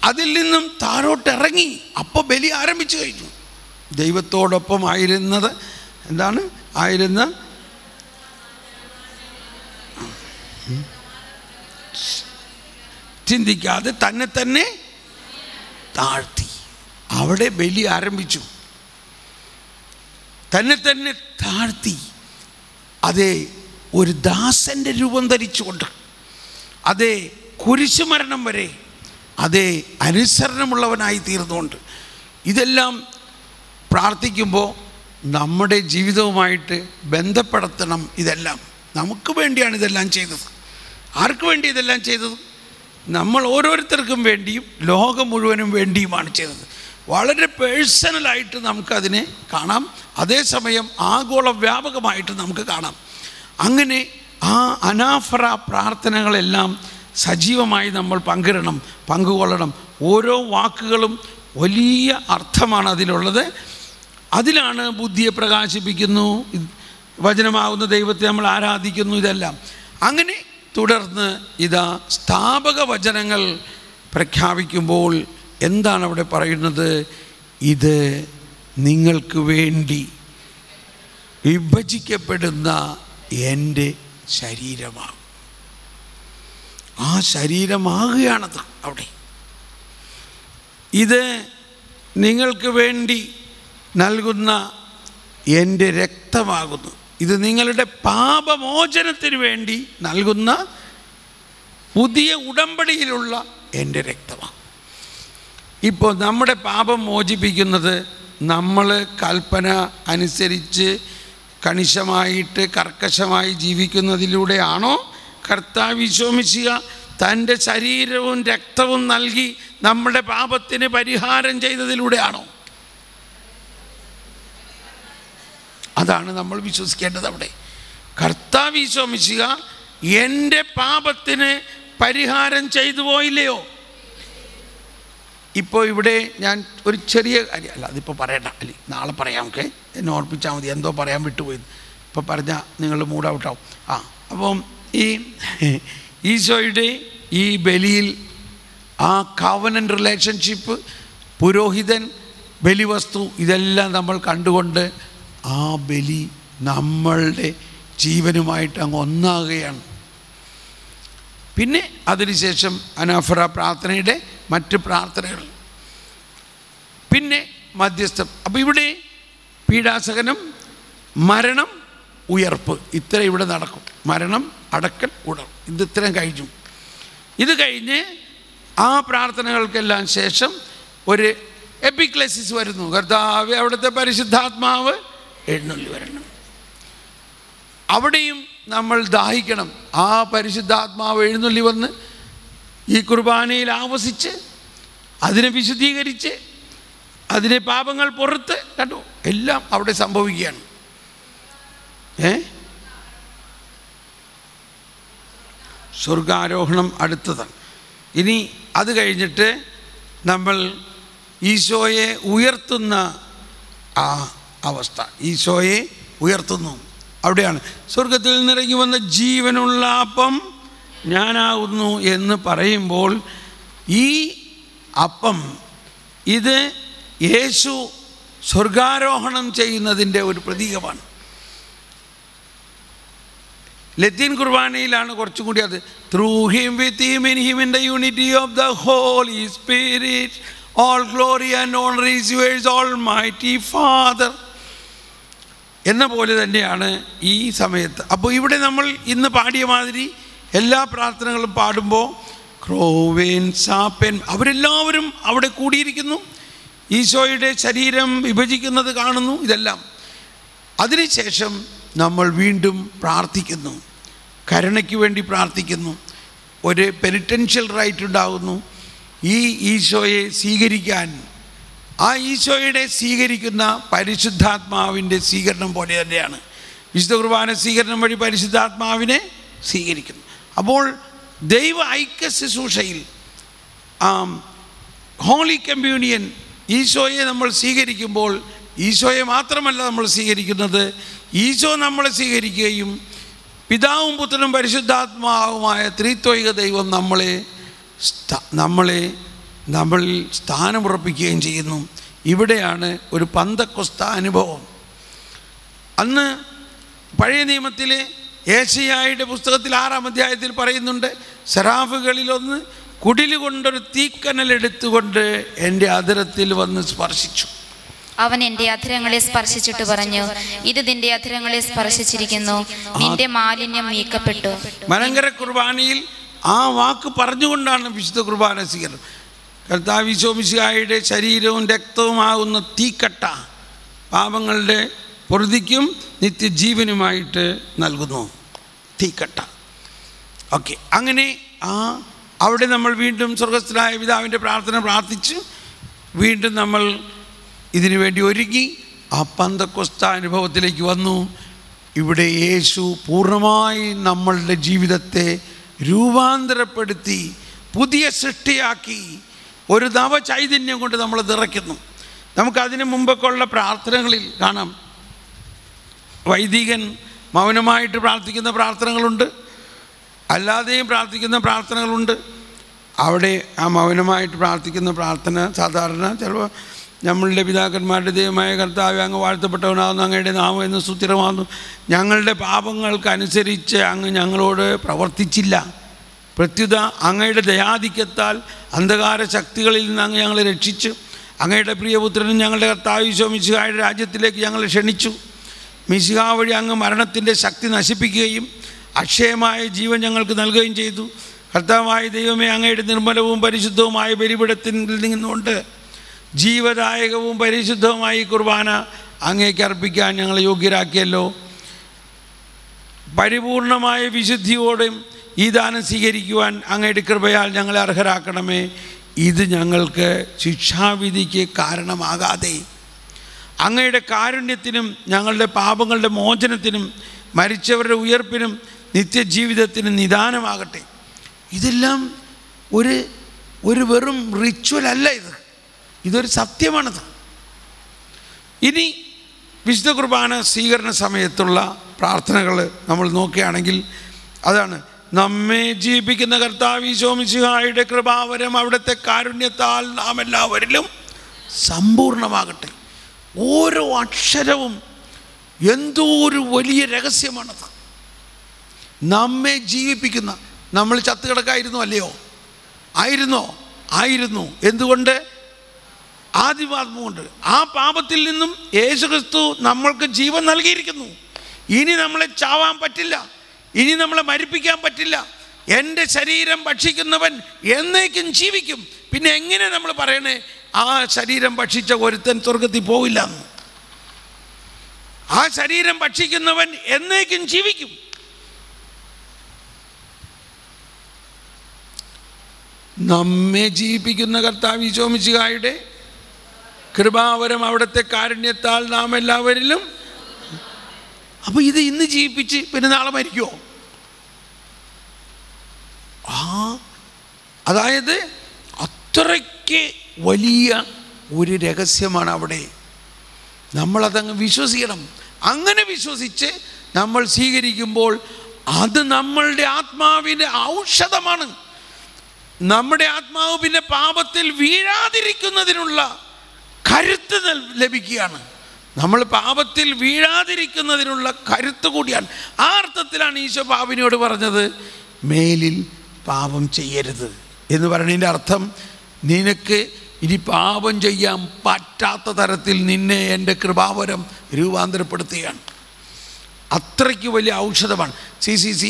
അതിൽ നിന്നും താഴോട്ടിറങ്ങി അപ്പോൾ ബലി ആരംഭിച്ചു കഴിഞ്ഞു. ദൈവത്തോടൊപ്പം ആയിരുന്നത് എന്താണ്? ആയിരുന്ന ചിന്തിക്കാതെ തന്നെ തന്നെ താഴ്ത്തി. അവിടെ ബലി ആരംഭിച്ചു. തന്നെ തന്നെ താഴ്ത്തി. അതേ, ഒരു ദാസൻ്റെ രൂപം ധരിച്ചുകൊണ്ട്, അതേ കുരിശുമരണം വരെ, അതേ അനുസരണമുള്ളവനായി തീർന്നുകൊണ്ട്. ഇതെല്ലാം പ്രാർത്ഥിക്കുമ്പോൾ നമ്മുടെ ജീവിതവുമായിട്ട് ബന്ധപ്പെടുത്തണം. ഇതെല്ലാം നമുക്ക് വേണ്ടിയാണ് ഇതെല്ലാം ചെയ്തത്. ആർക്ക് വേണ്ടി ഇതെല്ലാം ചെയ്തത്? നമ്മൾ ഓരോരുത്തർക്കും വേണ്ടിയും ലോകം മുഴുവനും വേണ്ടിയുമാണ് ചെയ്തത്. വളരെ പേഴ്സണലായിട്ട് നമുക്കതിനെ കാണാം, അതേസമയം ആഗോള വ്യാപകമായിട്ട് നമുക്ക് കാണാം. അങ്ങനെ ആ അനാഫറ പ്രാർത്ഥനകളെല്ലാം സജീവമായി നമ്മൾ പങ്കുകൊള്ളണം. ഓരോ വാക്കുകളും വലിയ അർത്ഥമാണ് അതിലുള്ളത്. അതിലാണ് ബുദ്ധിയെ പ്രകാശിപ്പിക്കുന്നു, വചനമാകുന്ന ദൈവത്തെ നമ്മൾ ആരാധിക്കുന്നു, ഇതെല്ലാം. അങ്ങനെ തുടർന്ന് ഇതാ സ്ഥാപക വചനങ്ങൾ പ്രഖ്യാപിക്കുമ്പോൾ എന്താണ് അവിടെ പറയുന്നത്? ഇത് നിങ്ങൾക്ക് വേണ്ടി വിഭജിക്കപ്പെടുന്ന എൻ്റെ ശരീരമാകും. ആ ശരീരമാകുകയാണത് അവിടെ. ഇത് നിങ്ങൾക്ക് വേണ്ടി നൽകുന്ന എൻ്റെ രക്തമാകുന്നു. ഇത് നിങ്ങളുടെ പാപമോചനത്തിന് വേണ്ടി നൽകുന്ന പുതിയ ഉടമ്പടിയിലുള്ള എൻ്റെ രക്തമാണ്. ഇപ്പോൾ നമ്മുടെ പാപം മോചിപ്പിക്കുന്നത് നമ്മൾ കൽപ്പന അനുസരിച്ച് കണിശമായിട്ട് കർക്കശമായി ജീവിക്കുന്നതിലൂടെയാണോ? കർത്താവ് ഈശോ മിശിഹ തൻ്റെ ശരീരവും രക്തവും നൽകി നമ്മുടെ പാപത്തിന് പരിഹാരം ചെയ്തതിലൂടെയാണോ? അതാണ് നമ്മൾ വിശ്വസിക്കേണ്ടത്. അവിടെ കർത്താവ് ഈശോ മിശിഹ എൻ്റെ പാപത്തിന് പരിഹാരം ചെയ്തു പോയില്ലയോ? ഇപ്പോൾ ഇവിടെ ഞാൻ ഒരു ചെറിയ കാര്യം, അല്ല അതിപ്പോൾ പറയണ്ട, അല്ലേ നാളെ പറയാം, ഓക്കെ, എന്നെ ഓർപ്പിച്ചാൽ മതി. എന്തോ പറയാൻ വിട്ടുപോയി, ഇപ്പോൾ പറഞ്ഞാൽ നിങ്ങൾ മൂഡ് ഔട്ടാവും. അപ്പം ഈ ഈശോയുടെ ഈ ബലിയിൽ ആ കവനൻ്റ് റിലേഷൻഷിപ്പ്, പുരോഹിതൻ, ബലിവസ്തു, ഇതെല്ലാം നമ്മൾ കണ്ടുകൊണ്ട് ആ ബലി നമ്മളുടെ ജീവനുമായിട്ട് അങ്ങ് ഒന്നാകുകയാണ്. പിന്നെ അതിനുശേഷം അനാഫറ പ്രാർത്ഥനയുടെ മറ്റ് പ്രാർത്ഥനകൾ, പിന്നെ മധ്യസ്ഥം. അപ്പോൾ ഇവിടെ പീഡാസഹനം, മരണം, ഉയർപ്പ്, ഇത്ര ഇവിടെ നടക്കും. മരണം, അടക്കൽ, ഉടർ. ഇത് ഇത്രയും കഴിഞ്ഞു. ഇത് കഴിഞ്ഞ് ആ പ്രാർത്ഥനകൾക്കെല്ലാം ശേഷം ഒരു എപ്പിക്ലെസിസ് വരുന്നു. കർത്താവേ, അവിടുത്തെ പരിശുദ്ധാത്മാവ് എഴുന്നള്ളി വരണം. അവിടെയും നമ്മൾ ദാഹിക്കണം. ആ പരിശുദ്ധാത്മാവ് എഴുന്നള്ളി വന്ന് ഈ കുർബാനയിൽ ആവസിച്ച് അതിനെ വിശുദ്ധീകരിച്ച് അതിനെ പാപങ്ങൾ പുറത്ത് കണ്ടു എല്ലാം അവിടെ സംഭവിക്കുകയാണ്. സ്വർഗാരോഹണം അടുത്തതാണ്. ഇനി അത് കഴിഞ്ഞിട്ട് നമ്മൾ ഈശോയെ ഉയർത്തുന്ന ആ അവസ്ഥ, ഈശോയെ ഉയർത്തുന്നു. അവിടെയാണ് സ്വർഗത്തിൽ നിന്നിറങ്ങി വന്ന ജീവനുള്ള അപ്പം ഞാനാകുന്നു എന്ന് പറയുമ്പോൾ ഈ അപ്പം ഇത് യേശു സ്വർഗാരോഹണം ചെയ്യുന്നതിൻ്റെ ഒരു പ്രതീകമാണ്. ലത്തീൻ കുർബാനയിലാണ് കുറച്ചും കൂടി അത് through him with him in him in the unity of the holy spirit all glory and honour is yours almighty father എന്ന പോലെ തന്നെയാണ് ഈ സമയത്ത്. അപ്പോൾ ഇവിടെ നമ്മൾ ഇന്ന് പാടിയ മാതിരി എല്ലാ പ്രാർത്ഥനകളും പാടുമ്പോൾ ക്രോവേൻ, സാപ്പൻ അവരെല്ലാവരും അവിടെ കൂടിയിരിക്കുന്നു. ഈശോയുടെ ശരീരം വിഭജിക്കുന്നത് കാണുന്നു. ഇതെല്ലാം അതിനുശേഷം നമ്മൾ വീണ്ടും പ്രാർത്ഥിക്കുന്നു, കരുണയ്ക്ക് വേണ്ടി പ്രാർത്ഥിക്കുന്നു. ഒരു പെനിറ്റൻഷ്യൽ റൈറ്റ് ഉണ്ടാകുന്നു ഈ ഈശോയെ സ്വീകരിക്കാൻ. ആ ഈശോയുടെ സ്വീകരിക്കുന്ന പരിശുദ്ധാത്മാവിൻ്റെ സ്വീകരണം പോലെ തന്നെയാണ് വിശുദ്ധ കുർബാന സ്വീകരണം വഴി പരിശുദ്ധാത്മാവിനെ സ്വീകരിക്കുന്നു. അപ്പോൾ ദൈവ ഐക്യ ശുശ്രൂഷയിൽ ഹോളി കമ്മ്യൂണിയൻ ഈശോയെ നമ്മൾ സ്വീകരിക്കുമ്പോൾ ഈശോയെ മാത്രമല്ല നമ്മൾ സ്വീകരിക്കുന്നത്, ഈശോ നമ്മളെ സ്വീകരിക്കുകയും പിതാവും പുത്രനും പരിശുദ്ധാത്മാവുമായ ത്രിത്വൈക ദൈവം നമ്മളിൽ സ്ഥാനമുറപ്പിക്കുകയും ചെയ്യുന്നു. ഇവിടെയാണ് ഒരു പന്തക്കൊസ്ത അനുഭവം. അന്ന് പഴയ നിയമത്തിലെ യേശയ്യായുടെ പുസ്തകത്തിൽ 6-ാം അധ്യായത്തിൽ പറയുന്നുണ്ട്, സെറാഫുകളിലൊന്ന് കുടിലുകൊണ്ടൊരു തീക്കനലെടുത്തുകൊണ്ട് എൻ്റെ അധരത്തിൽ വന്ന് സ്പർശിച്ചു. അവൻ എൻ്റെ അധരങ്ങളെ സ്പർശിച്ചിട്ട് പറഞ്ഞു, ഇത് നിന്റെ അധരങ്ങളെ സ്പർശിച്ചിരിക്കുന്നു, നിന്റെ മാലിന്യം നീക്കപ്പെട്ടു. മലങ്കര കുർബാനയിൽ ആ വാക്ക് പറഞ്ഞുകൊണ്ടാണ് വിശുദ്ധ കുർബാന സ്വീകരണം. കർത്താവ് ഈശോ മിശിഹായുടെ ശരീരവും രക്തവുമാകുന്ന തീക്കട്ട പാപങ്ങളുടെ പൊറുതിക്കും നിത്യജീവനുമായിട്ട് നൽകുന്നു. തീക്കട്ട. ഓക്കെ, അങ്ങനെ അവിടെ നമ്മൾ വീണ്ടും സ്വർഗസ്ഥനായ പിതാവിൻ്റെ പ്രാർത്ഥന പ്രാർത്ഥിച്ച് വീണ്ടും നമ്മൾ ഇതിനു വേണ്ടി ഒരുങ്ങി ആ പന്തക്കൊസ്ത അനുഭവത്തിലേക്ക് വന്നു. ഇവിടെ യേശു പൂർണ്ണമായി നമ്മളുടെ ജീവിതത്തെ രൂപാന്തരപ്പെടുത്തി പുതിയ സൃഷ്ടിയാക്കി ഒരു നവചൈതന്യം കൊണ്ട് നമ്മൾ നിറയ്ക്കുന്നു. നമുക്കതിന് മുമ്പൊക്കെ ഉള്ള പ്രാർത്ഥനകളിൽ കാണാം, വൈദികൻ മൗനമായിട്ട് പ്രാർത്ഥിക്കുന്ന പ്രാർത്ഥനകളുണ്ട്, അല്ലാതെയും പ്രാർത്ഥിക്കുന്ന പ്രാർത്ഥനകളുണ്ട്. അവിടെ ആ മൗനമായിട്ട് പ്രാർത്ഥിക്കുന്ന പ്രാർത്ഥന സാധാരണ ചിലപ്പോൾ നമ്മളുടെ പിതാക്കന്മാരുടെ ദൈവമായ കർത്താവ് അങ്ങ് വാഴ്ത്തപ്പെട്ടവനാകുന്നു, അങ്ങയുടെ നാമം എന്ന് സ്തുതിരമാകുന്നു, ഞങ്ങളുടെ പാപങ്ങൾക്കനുസരിച്ച് അങ്ങ് ഞങ്ങളോട് പ്രവർത്തിച്ചില്ല, പ്രത്യുത അങ്ങയുടെ ദയാധിക്യത്താൽ അന്ധകാര ശക്തികളിൽ നിന്ന് അങ്ങ് ഞങ്ങളെ രക്ഷിച്ചു, അങ്ങയുടെ പ്രിയപുത്രനും ഞങ്ങളുടെ കർത്താവ് ഈശോ മിശിഹായുടെ രാജ്യത്തിലേക്ക് ഞങ്ങളെ ക്ഷണിച്ചു, മിശിഹാ വഴി അങ്ങ് മരണത്തിൻ്റെ ശക്തി നശിപ്പിക്കുകയും അക്ഷയമായ ജീവൻ ഞങ്ങൾക്ക് നൽകുകയും ചെയ്തു. കർത്താവായ ദൈവമേ, അങ്ങയുടെ നിർമ്മലവും പരിശുദ്ധവുമായ ബലിപീഠത്തിൽ നിന്നുകൊണ്ട് ജീവദായകവും പരിശുദ്ധവുമായ ഈ കുർബാന അങ്ങേക്ക് അർപ്പിക്കാൻ ഞങ്ങളെ യോഗ്യരാക്കിയല്ലോ. പരിപൂർണമായ വിശുദ്ധിയോടും ഈ ദാനം സ്വീകരിക്കുവാൻ അങ്ങയുടെ കൃപയാൽ ഞങ്ങളെ അർഹരാക്കണമേ. ഇത് ഞങ്ങൾക്ക് ശിക്ഷാവിധിക്ക് കാരണമാകാതെ അങ്ങയുടെ കാരുണ്യത്തിനും ഞങ്ങളുടെ പാപങ്ങളുടെ മോചനത്തിനും മരിച്ചവരുടെ ഉയർപ്പിനും നിത്യജീവിതത്തിനും നിദാനമാകട്ടെ. ഇതെല്ലാം ഒരു വെറും റിച്വൽ അല്ല, ഇതൊരു സത്യമാണത്. ഇനി വിശുദ്ധ കുർബാന സ്വീകരണ സമയത്തുള്ള പ്രാർത്ഥനകൾ നമ്മൾ നോക്കുകയാണെങ്കിൽ അതാണ്, നമ്മെ ജീവിപ്പിക്കുന്ന കർത്താവ് ഈശോ മിശിഹായുടെ കൃപാവരം അവിടുത്തെ കാരുണ്യത്താൽ നാം എല്ലാവരിലും സമ്പൂർണ്ണമാകട്ടെ. ഓരോ അക്ഷരവും എന്തോ ഒരു വലിയ രഹസ്യമാണത്. നമ്മെ ജീവിപ്പിക്കുന്ന, നമ്മൾ ചത്തുകിടക്കായിരുന്നു അല്ലയോ? ആയിരുന്നു. എന്തുകൊണ്ട്? ആദിപാപം കൊണ്ട്. ആ പാപത്തിൽ നിന്നും യേശുക്രിസ്തു നമ്മൾക്ക് ജീവൻ നൽകിയിരിക്കുന്നു. ഇനി നമ്മളെ ചാവാൻ പറ്റില്ല. ഇനി നമ്മളെ മരിപ്പിക്കാൻ പറ്റില്ല. എൻ്റെ ശരീരം ഭക്ഷിക്കുന്നവൻ എന്നേക്കും ജീവിക്കും. പിന്നെ എങ്ങനെ നമ്മൾ പറയണേ ആ ശരീരം ഭക്ഷിച്ച ഒരുത്തൻ സ്വർഗത്തിൽ പോവില്ല എന്ന്? ആ ശരീരം ഭക്ഷിക്കുന്നവൻ എന്നേക്കും ജീവിക്കും. നമ്മെ ജീവിപ്പിക്കുന്ന കർത്താവ് ഈശോ മിശിഹായുടെ കൃപാവരം അവിടുത്തെ കാരുണ്യത്താൽ നാം എല്ലാവരിലും. അപ്പോൾ ഇത് ഇന്ന് ജീവിപ്പിച്ച് പിന്നെ നാളെ മരിക്കുമോ? അതായത് അത്രയ്ക്ക് വലിയ ഒരു രഹസ്യമാണ് അവിടെ. നമ്മളതങ്ങ് വിശ്വസിക്കണം. അങ്ങനെ വിശ്വസിച്ച് നമ്മൾ സ്വീകരിക്കുമ്പോൾ അത് നമ്മളുടെ ആത്മാവിൻ്റെ ഔഷധമാണ്. നമ്മുടെ ആത്മാവ് പിന്നെ പാപത്തിൽ വീഴാതിരിക്കുന്നതിനുള്ള കരുത്ത് ലഭിക്കുകയാണ്. നമ്മൾ പാപത്തിൽ വീഴാതിരിക്കുന്നതിനുള്ള കരുത്ത് കൂടിയാണ്. ആ അർത്ഥത്തിലാണ് ഈശോ പാപിനോട് പറഞ്ഞത് മേലിൽ പാപം ചെയ്യരുത് എന്ന് പറയുന്നതിൻ്റെ അർത്ഥം നിനക്ക് ഇനി പാപം ചെയ്യാൻ പറ്റാത്ത തരത്തിൽ നിന്നെ എൻ്റെ കൃപാവരം രൂപാന്തരപ്പെടുത്തുകയാണ്. അത്രയ്ക്ക് വലിയ ഔഷധമാണ്. CCC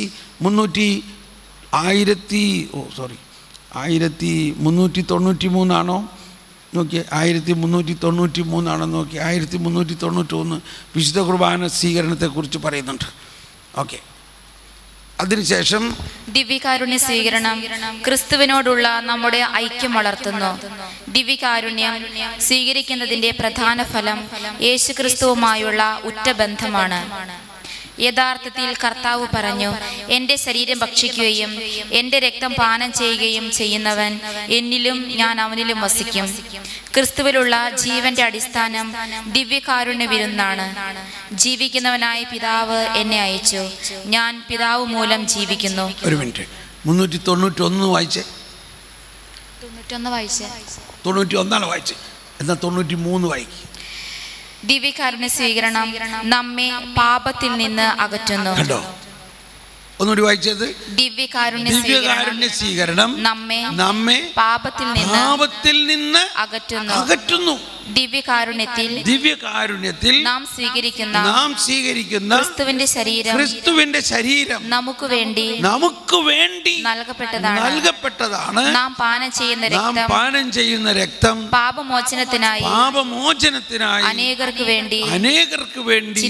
1393 ആണോ നോക്കിയേ, 1393 ആണോ നോക്കി, 1391 വിശുദ്ധ കുർബാന സ്വീകരണത്തെക്കുറിച്ച് പറയുന്നുണ്ട്. ഓക്കെ, അതിനുശേഷം ദിവ്യകാരുണ്യ സ്വീകരണം ക്രിസ്തുവിനോടുള്ള നമ്മുടെ ഐക്യം വളർത്തുന്നു. ദിവ്യകാരുണ്യം സ്വീകരിക്കുന്നതിന്റെ പ്രധാന ഫലം യേശുക്രിസ്തുവുമായുള്ള ഉറ്റ ബന്ധമാണ്. യഥാർത്ഥത്തിൽ കർത്താവ് പറഞ്ഞു, എൻ്റെ ശരീരം ഭക്ഷിക്കുകയും എൻ്റെ രക്തം പാനം ചെയ്യുകയും ചെയ്യുന്നവൻ എന്നിലും ഞാൻ അവനിലും വസിക്കും. ക്രിസ്തുവിലുള്ള ജീവന്റെ അടിസ്ഥാനം ദിവ്യകാരുണ്യ വിരുന്നാണ്. ജീവിക്കുന്നവനായ പിതാവ് എന്നെ അയച്ചു, ഞാൻ പിതാവ് മൂലം ജീവിക്കുന്നു. ഒരു മിനിറ്റ്, 391 വായിച്ചേ. 91 വായിച്ചേ, എന്നാൽ 93 വായിക്കും. ദിവ്യകാരുണ്യ സ്വീകരണം നമ്മെ പാപത്തിൽ നിന്ന് അകറ്റുന്നു. കണ്ടോ, ഒന്നുകൂടി വായിച്ചത്. ദിവ്യകാരുണ്യ സ്വീകരണം നമ്മെ പാപത്തിൽ നിന്ന് അകറ്റുന്നു. ദിവ്യകാരുണ്യത്തിൽ നാം സ്വീകരിക്കുന്ന ക്രിസ്തുവിന്റെ ശരീരം നമുക്ക് വേണ്ടി നൽകപ്പെട്ടതാണ്. നാം പാനം ചെയ്യുന്ന രക്തം പാപമോചനത്തിനായി അനേകർക്ക് വേണ്ടി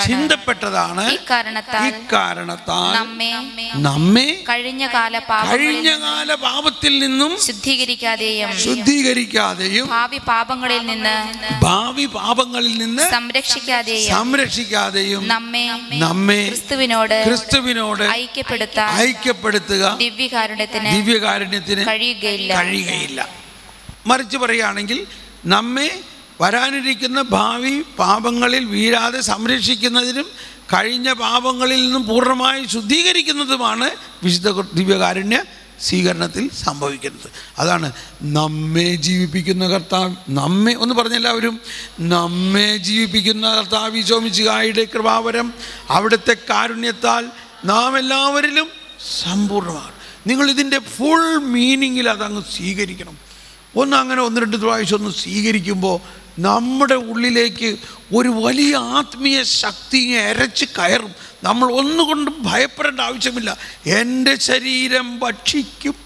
ചിന്തപ്പെട്ടതാണ്. ഇക്കാരണത്താൽ നമ്മെ കഴിഞ്ഞകാല പാപത്തിൽ നിന്നും ശുദ്ധീകരിക്കാതെയും ഭാവി പാപങ്ങളിൽ നിന്ന് സംരക്ഷിക്കാതെയും നമ്മെ ക്രിസ്തുവിനോട് ഐക്യപ്പെടുത്തുക ദിവ്യകാരുണ്യത്തിന് കഴിയുകയില്ല. മറിച്ച് പറയുകയാണെങ്കിൽ നമ്മെ വരാനിരിക്കുന്ന ഭാവി പാപങ്ങളിൽ വീഴാതെ സംരക്ഷിക്കുന്നതിനും കഴിഞ്ഞ പാപങ്ങളിൽ നിന്നും പൂർണ്ണമായി ശുദ്ധീകരിക്കുന്നതുമാണ് വിശുദ്ധ ദിവ്യകാരുണ്യ സ്വീകരണത്തിൽ സംഭവിക്കുന്നത്. അതാണ് നമ്മെ ജീവിപ്പിക്കുന്ന കർത്താവ്. നമ്മെ ഒന്ന് പറഞ്ഞെല്ലാവരും, നമ്മെ ജീവിപ്പിക്കുന്ന കർത്താവ് ഈശോ മിശിഹായുടെ കൃപാവരം അവിടുത്തെ കാരുണ്യത്താൽ നാം എല്ലാവരിലും സമ്പൂർണ്ണമാണ്. നിങ്ങൾ ഇതിൻ്റെ ഫുൾ മീനിങ്ങിൽ അതങ്ങ് സ്വീകരിക്കണം. അങ്ങനെ 1-2 പ്രാവശ്യം ഒന്ന് സ്വീകരിക്കുമ്പോൾ നമ്മുടെ ഉള്ളിലേക്ക് ഒരു വലിയ ആത്മീയ ശക്തി എരച്ച് കയറും. നമ്മൾ ഒന്നുകൊണ്ടും ഭയപ്പെടേണ്ട ആവശ്യമില്ല. എൻ്റെ ശരീരം ഭക്ഷിക്കും,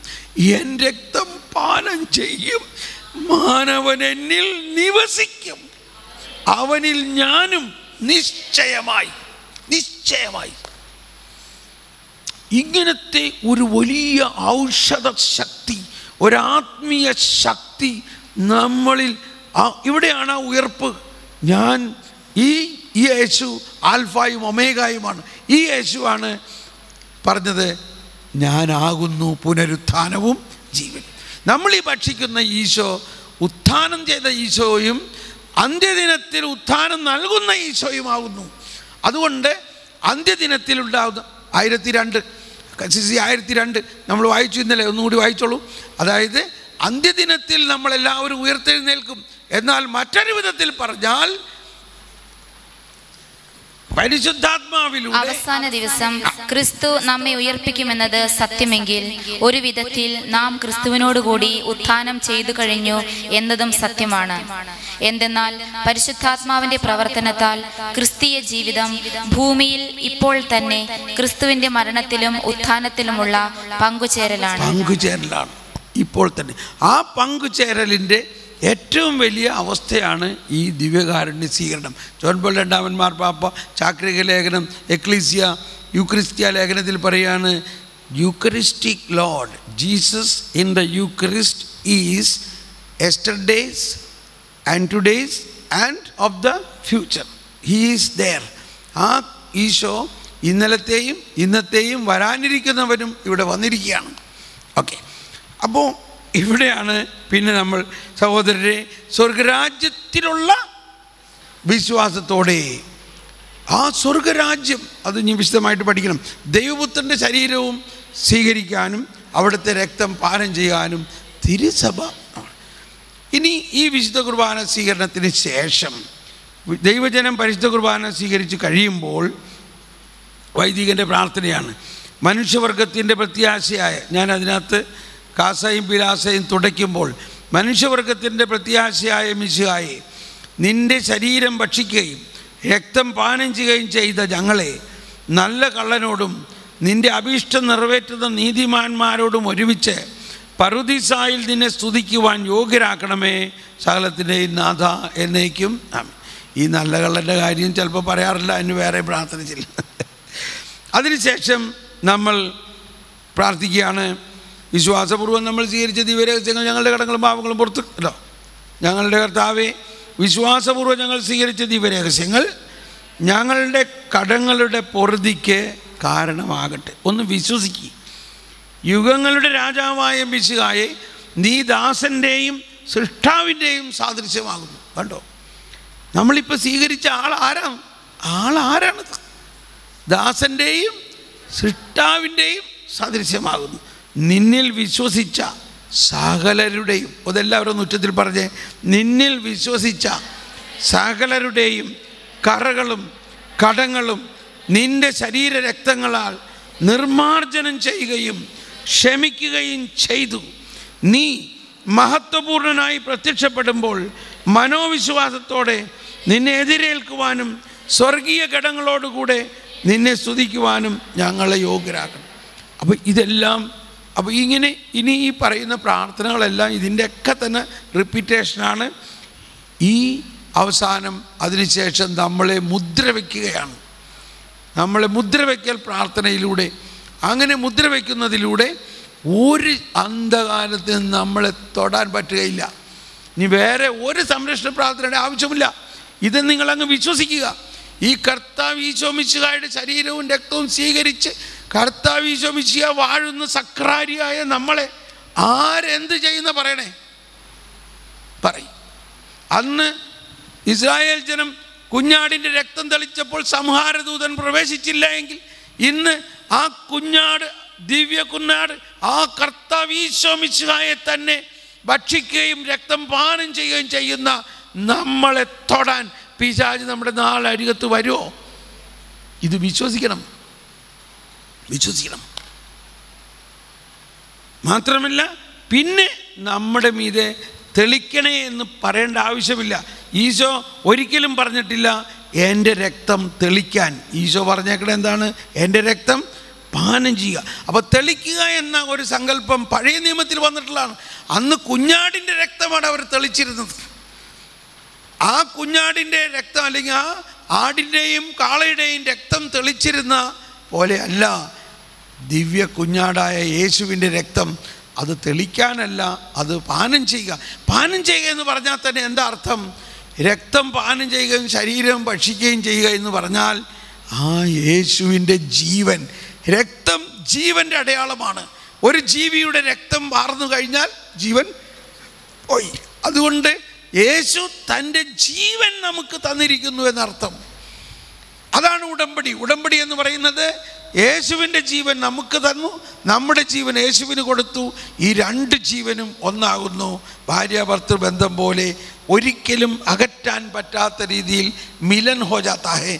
എൻ്റെ രക്തം പാനം ചെയ്യും, മാനവൻ എന്നിൽ നിവസിക്കും, അവനിൽ ഞാനും നിശ്ചയമായി. ഇങ്ങനത്തെ ഒരു വലിയ ഔഷധ ശക്തി, ഒരാത്മീയ ശക്തി നമ്മളിൽ. ഇവിടെയാണ് ആ ഉയർപ്പ്. ഞാൻ ഈ യേശു ആൽഫായും ഒമേഗായുമാണ്. ഈ യേശുവാണ് പറഞ്ഞത്, ഞാനാകുന്നു പുനരുത്ഥാനവും ജീവനും. നമ്മൾ ഈ ഭക്ഷിക്കുന്ന ഈശോ ഉത്ഥാനം ചെയ്ത ഈശോയും അന്ത്യദിനത്തിൽ ഉത്ഥാനം നൽകുന്ന ഈശോയുമാകുന്നു. അതുകൊണ്ട് അന്ത്യദിനത്തിലുണ്ടാകുന്ന 1002 നമ്മൾ വായിച്ചു ഇന്നലെ, ഒന്നുകൂടി വായിച്ചോളൂ. അതായത് അന്ത്യദിനത്തിൽ നമ്മളെല്ലാവരും ഉയർത്തെഴുന്നേൽക്കും. എന്നാൽ മറ്റൊരു വിധത്തിൽ പറഞ്ഞാൽ പരിശുദ്ധാത്മാവിലൂടെ അവസാന ദിവസം ക്രിസ്തു നമ്മെ ഉയർപ്പിക്കുമെന്നത് സത്യമെങ്കിൽ ഒരു വിധത്തിൽ നാം ക്രിസ്തുവിനോടുകൂടി ഉത്ഥാനം ചെയ്തു കഴിഞ്ഞു എന്നതും സത്യമാണ്. എന്തെന്നാൽ പരിശുദ്ധാത്മാവിന്റെ പ്രവർത്തനത്താൽ ക്രിസ്തീയ ജീവിതം ഭൂമിയിൽ ഇപ്പോൾ തന്നെ ക്രിസ്തുവിന്റെ മരണത്തിലും ഉത്ഥാനത്തിലുമുള്ള പങ്കുചേരലാണ്. ഇപ്പോൾ തന്നെ ആ പങ്കുചേരലിൻ്റെ ഏറ്റവും വലിയ അവസ്ഥയാണ് ഈ ദിവ്യകാരുണ്യ സ്വീകരണം. ജോൺ പോൾ രണ്ടാമൻ മാർപ്പാപ്പ ചാക്രിക ലേഖനം എക്ലീസിയ യൂക്രിസ്ത്യ ലേഖനത്തിൽ പറയാണ്, eucharistic Lord Jesus in the Eucharist is yesterday's and today's and of the future. He is there. ആ ഈശോ ഇന്നലത്തെയും ഇന്നത്തെയും വരാനിരിക്കുന്നവരും ഇവിടെ വന്നിരിക്കുകയാണ്. ഓക്കെ, അപ്പോൾ ഇവിടെയാണ് പിന്നെ നമ്മൾ സഹോദരരെ സ്വർഗരാജ്യത്തിലുള്ള വിശ്വാസത്തോടെ ആ സ്വർഗരാജ്യം അത് ഇനി വിശദമായിട്ട് പഠിക്കണം. ദൈവപുത്രൻ്റെ ശരീരവും സ്വീകരിക്കാനും അവിടുത്തെ രക്തം പാനം ചെയ്യാനും തിരുസഭ. ഇനി ഈ വിശുദ്ധ കുർബാന സ്വീകരണത്തിന് ശേഷം ദൈവജനം പരിശുദ്ധ കുർബാന സ്വീകരിച്ച് കഴിയുമ്പോൾ വൈദികൻ്റെ പ്രാർത്ഥനയാണ്. മനുഷ്യവർഗത്തിൻ്റെ പ്രത്യാശയായ, ഞാൻ അതിനകത്ത് കാസയും പിലാസയും തുടയ്ക്കുമ്പോൾ, മനുഷ്യവർഗത്തിൻ്റെ പ്രത്യാശയായ മിശിഹായെ, നിൻ്റെ ശരീരം ഭക്ഷിക്കുകയും രക്തം പാനം ചെയ്യുകയും ചെയ്ത ഞങ്ങളെ നല്ല കള്ളനോടും നിൻ്റെ അഭീഷ്ടം നിറവേറ്റുന്ന നീതിമാന്മാരോടും ഒരുമിച്ച് പറുദീസായിൽ നിന്നെ സ്തുതിക്കുവാൻ യോഗ്യരാക്കണമേ, സകലത്തിൻ്റെയും നാഥ എന്നേക്കും. ഈ നല്ല കള്ളൻ്റെ കാര്യം ചിലപ്പോൾ പറയാറില്ല, അതിന് വേറെ പ്രാർത്ഥന ചെയ്യില്ല. അതിനുശേഷം നമ്മൾ പ്രാർത്ഥിക്കുകയാണ്, വിശ്വാസപൂർവ്വം നമ്മൾ സ്വീകരിച്ച ദിവ്യരഹസ്യങ്ങൾ ഞങ്ങളുടെ കടങ്ങളും പാപങ്ങളും പുറത്ത് കേട്ടോ. ഞങ്ങളുടെ കർത്താവെ, വിശ്വാസപൂർവ്വം ഞങ്ങൾ സ്വീകരിച്ച ദിവ്യരഹസ്യങ്ങൾ ഞങ്ങളുടെ കടങ്ങളുടെ പൊറുതിക്ക് കാരണമാകട്ടെ. ഒന്ന് വിശ്വസിക്കുക. യുഗങ്ങളുടെ രാജാവായ മിശിഹായെ, നീ ദാസൻ്റെയും സൃഷ്ടാവിൻ്റെയും സാദൃശ്യമാകുന്നു. കണ്ടോ, നമ്മളിപ്പോൾ സ്വീകരിച്ച ആളാരാണത്? ദാസൻ്റെയും സൃഷ്ടാവിൻ്റെയും സാദൃശ്യമാകുന്നു. നിന്നിൽ വിശ്വസിച്ച സകലരുടെയും, അതെല്ലാവരും ഉച്ചത്തിൽ പറഞ്ഞേ, നിന്നിൽ വിശ്വസിച്ച സകലരുടെയും കറകളും കടങ്ങളും നിന്റെ ശരീരരക്തങ്ങളാൽ നിർമാർജനം ചെയ്യുകയും ക്ഷമിക്കുകയും ചെയ്തു. നീ മഹത്വപൂർണനായി പ്രത്യക്ഷപ്പെടുമ്പോൾ മനോവിശ്വാസത്തോടെ നിന്നെ എതിരേൽക്കുവാനും സ്വർഗീയ ഘടങ്ങളോടുകൂടെ നിന്നെ സ്തുതിക്കുവാനും ഞങ്ങളെ യോഗ്യരാക്കണം. അപ്പോൾ ഇതെല്ലാം, അപ്പോൾ ഇങ്ങനെ ഇനി ഈ പറയുന്ന പ്രാർത്ഥനകളെല്ലാം ഇതിൻ്റെയൊക്കെ തന്നെ റിപ്പീറ്റേഷനാണ്. ഈ അവസാനം അതിനുശേഷം നമ്മളെ മുദ്ര വയ്ക്കുകയാണ്. നമ്മളെ മുദ്ര വയ്ക്കൽ പ്രാർത്ഥനയിലൂടെ, അങ്ങനെ മുദ്ര വയ്ക്കുന്നതിലൂടെ ഒരു അന്ധകാലത്ത് നമ്മളെ തൊടാൻ പറ്റുകയില്ല. ഇനി വേറെ ഒരു സംരക്ഷണ പ്രാർത്ഥനയുടെ ആവശ്യമില്ല. ഇത് നിങ്ങളങ്ങ് വിശ്വസിക്കുക. ഈ കർത്താവ് ഈശോ മിശിഹായുടെ ശരീരവും രക്തവും സ്വീകരിച്ച് കർത്താവ് ഈശോ മിശിഹ വാഴുന്ന സക്രാരിയായ നമ്മളെ ആരെന്ത് ചെയ്യുന്ന പറയണേ? പറയും. അന്ന് ഇസ്രായേൽ ജനം കുഞ്ഞാടിൻ്റെ രക്തം തെളിച്ചപ്പോൾ സംഹാരദൂതൻ പ്രവേശിച്ചില്ല എങ്കിൽ ഇന്ന് ആ കുഞ്ഞാട്, ദിവ്യ കുഞ്ഞാട്, ആ കർത്താവ് ഈശോ മിശിഹായെ തന്നെ ഭക്ഷിക്കുകയും രക്തം പാനം ചെയ്യുകയും ചെയ്യുന്ന നമ്മളെ തൊടാൻ പിശാച് നമ്മുടെ നാളരികത്ത് വരുമോ? ഇത് വിശ്വസിക്കണം. മാത്രമല്ല പിന്നെ നമ്മുടെ മീതെ തെളിക്കണേ എന്ന് പറയേണ്ട ആവശ്യമില്ല. ഈശോ ഒരിക്കലും പറഞ്ഞിട്ടില്ല എൻ്റെ രക്തം തെളിക്കാൻ. ഈശോ പറഞ്ഞേക്കണേ എന്താണ്? എൻ്റെ രക്തം പാനം ചെയ്യുക. അപ്പോൾ തെളിക്കുക എന്ന ഒരു സങ്കല്പം പഴയ നിയമത്തിൽ വന്നിട്ടുള്ളതാണ്. അന്ന് കുഞ്ഞാടിൻ്റെ രക്തമാണ് അവർ തെളിച്ചിരുന്നത്. ആ കുഞ്ഞാടിൻ്റെ രക്തം അല്ലെങ്കിൽ ആ ആടിൻ്റെയും കാളയുടെയും രക്തം തെളിച്ചിരുന്ന പോലെ അല്ല ദിവ്യ കുഞ്ഞാടായ യേശുവിൻ്റെ രക്തം. അത് തെളിക്കാനല്ല, അത് പാനം ചെയ്യുക. പാനം ചെയ്യുക എന്ന് പറഞ്ഞാൽ തന്നെ എന്താ അർത്ഥം? രക്തം പാനം ചെയ്യുകയും ശരീരം ഭക്ഷിക്കുകയും ചെയ്യുക എന്ന് പറഞ്ഞാൽ ആ യേശുവിൻ്റെ ജീവൻ. രക്തം ജീവൻ്റെ അടയാളമാണ്. ഒരു ജീവിയുടെ രക്തം വാർന്നു കഴിഞ്ഞാൽ ജീവൻ പോയി. അതുകൊണ്ട് യേശു തൻ്റെ ജീവൻ നമുക്ക് തന്നിരിക്കുന്നു എന്നർത്ഥം. അതാണ് ഉടമ്പടി. ഉടമ്പടി എന്ന് പറയുന്നത് യേശുവിൻ്റെ ജീവൻ നമുക്ക് തന്നു, നമ്മുടെ ജീവൻ യേശുവിന് കൊടുത്തു. ഈ രണ്ട് ജീവനും ഒന്നാകുന്നു. ഭാര്യാഭർത്തൃ ബന്ധം പോലെ ഒരിക്കലും അകറ്റാൻ പറ്റാത്ത രീതിയിൽ മിലൻ ഹോ ജാത്താ ഹേ,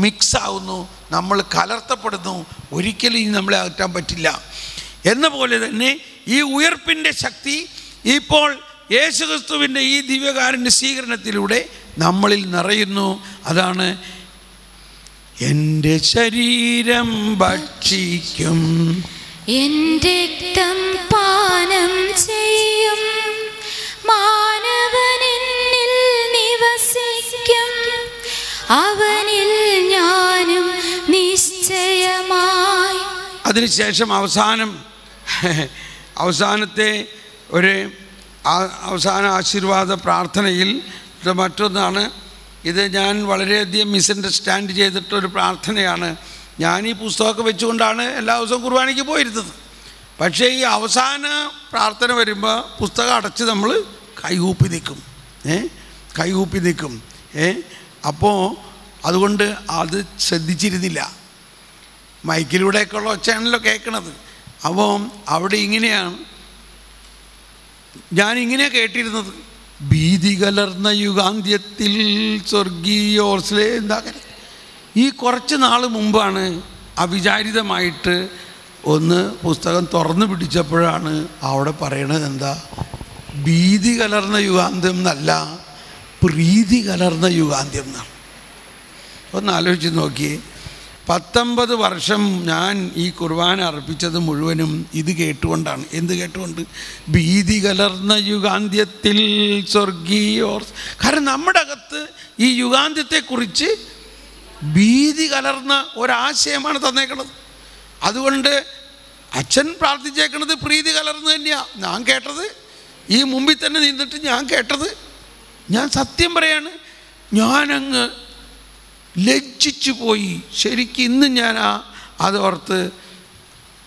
മിക്സാവുന്നു, നമ്മൾ കലർത്തപ്പെടുന്നു. ഒരിക്കലും ഇനി നമ്മളെ അകറ്റാൻ പറ്റില്ല. എന്ന പോലെ തന്നെ ഈ ഉയർപ്പിൻ്റെ ശക്തി ഇപ്പോൾ യേശുക്രിസ്തുവിൻ്റെ ഈ ദിവ്യകാരുണ്യ സ്വീകരണത്തിലൂടെ നമ്മളിൽ നിറയുന്നു. അതാണ് എൻ്റെ ശരീരം ഭക്ഷിക്കും, എൻ്റെ രക്തം പാനം ചെയ്യും, മാനവനിൽ നിവസിക്കും, അവനിൽ ഞാനും നിശ്ചയമായി. അതിനുശേഷം അവസാനത്തെ ഒരു അവസാന ആശീർവാദ പ്രാർത്ഥനയിൽ മറ്റൊന്നാണ്. ഇത് ഞാൻ വളരെയധികം മിസ്അണ്ടർസ്റ്റാൻഡ് ചെയ്തിട്ടൊരു പ്രാർത്ഥനയാണ്. ഞാൻ ഈ പുസ്തകമൊക്കെ വെച്ചുകൊണ്ടാണ് എല്ലാ ദിവസവും കുർബാനയ്ക്ക് പോയിരുന്നത്. പക്ഷേ ഈ അവസാന പ്രാർത്ഥന വരുമ്പോൾ പുസ്തകം അടച്ച് നമ്മൾ കൈകൂപ്പി നിൽക്കും. അപ്പോൾ അതുകൊണ്ട് അത് ശ്രദ്ധിച്ചിരുന്നില്ല. മൈക്കിലൂടെയൊക്കെയുള്ള ഒച്ചയാണല്ലോ കേൾക്കണത്. അപ്പോൾ അവിടെ ഇങ്ങനെയാണ് ഞാനിങ്ങനെയാണ് കേട്ടിരുന്നത്. ഭീതി കലർന്ന യുഗാന്ത്യത്തിൽ സ്വർഗീയോർസ്ലേ എന്താ. ഈ കുറച്ച് നാൾ മുമ്പാണ് അവിചാരിതമായിട്ട് ഒന്ന് പുസ്തകം തുറന്നു പിടിച്ചപ്പോഴാണ് അവിടെ പറയണത് എന്താ, ഭീതി കലർന്ന യുഗാന്ത്യം എന്നല്ല, പ്രീതി കലർന്ന യുഗാന്ത്യം എന്നാണ്. ഒന്ന് ആലോചിച്ച് നോക്കിയേ. 19 വർഷം ഞാൻ ഈ കുർബാന അർപ്പിച്ചത് മുഴുവനും ഇത് കേട്ടുകൊണ്ടാണ്. എന്ത് കേട്ടുകൊണ്ട്? ഭീതി കലർന്ന യുഗാന്ത്യത്തിൽ സ്വർഗീയോർ. കാരണം നമ്മുടെ അകത്ത് ഈ യുഗാന്ത്യത്തെക്കുറിച്ച് ഭീതി കലർന്ന ഒരാശയമാണ് തന്നേക്കണത്. അതുകൊണ്ട് അച്ഛൻ പ്രാർത്ഥിച്ചേക്കണത് പ്രീതി കലർന്ന് തന്നെയാണ് ഞാൻ കേട്ടത്. ഈ മുമ്പിൽ തന്നെ നിന്നിട്ട് ഞാൻ കേട്ടത്. ഞാൻ സത്യം പറയാണ്, ഞാനങ്ങ് ലജ്ജിച്ചു പോയി. ശരിക്കും ഇന്ന് ഞാൻ അതോർത്ത്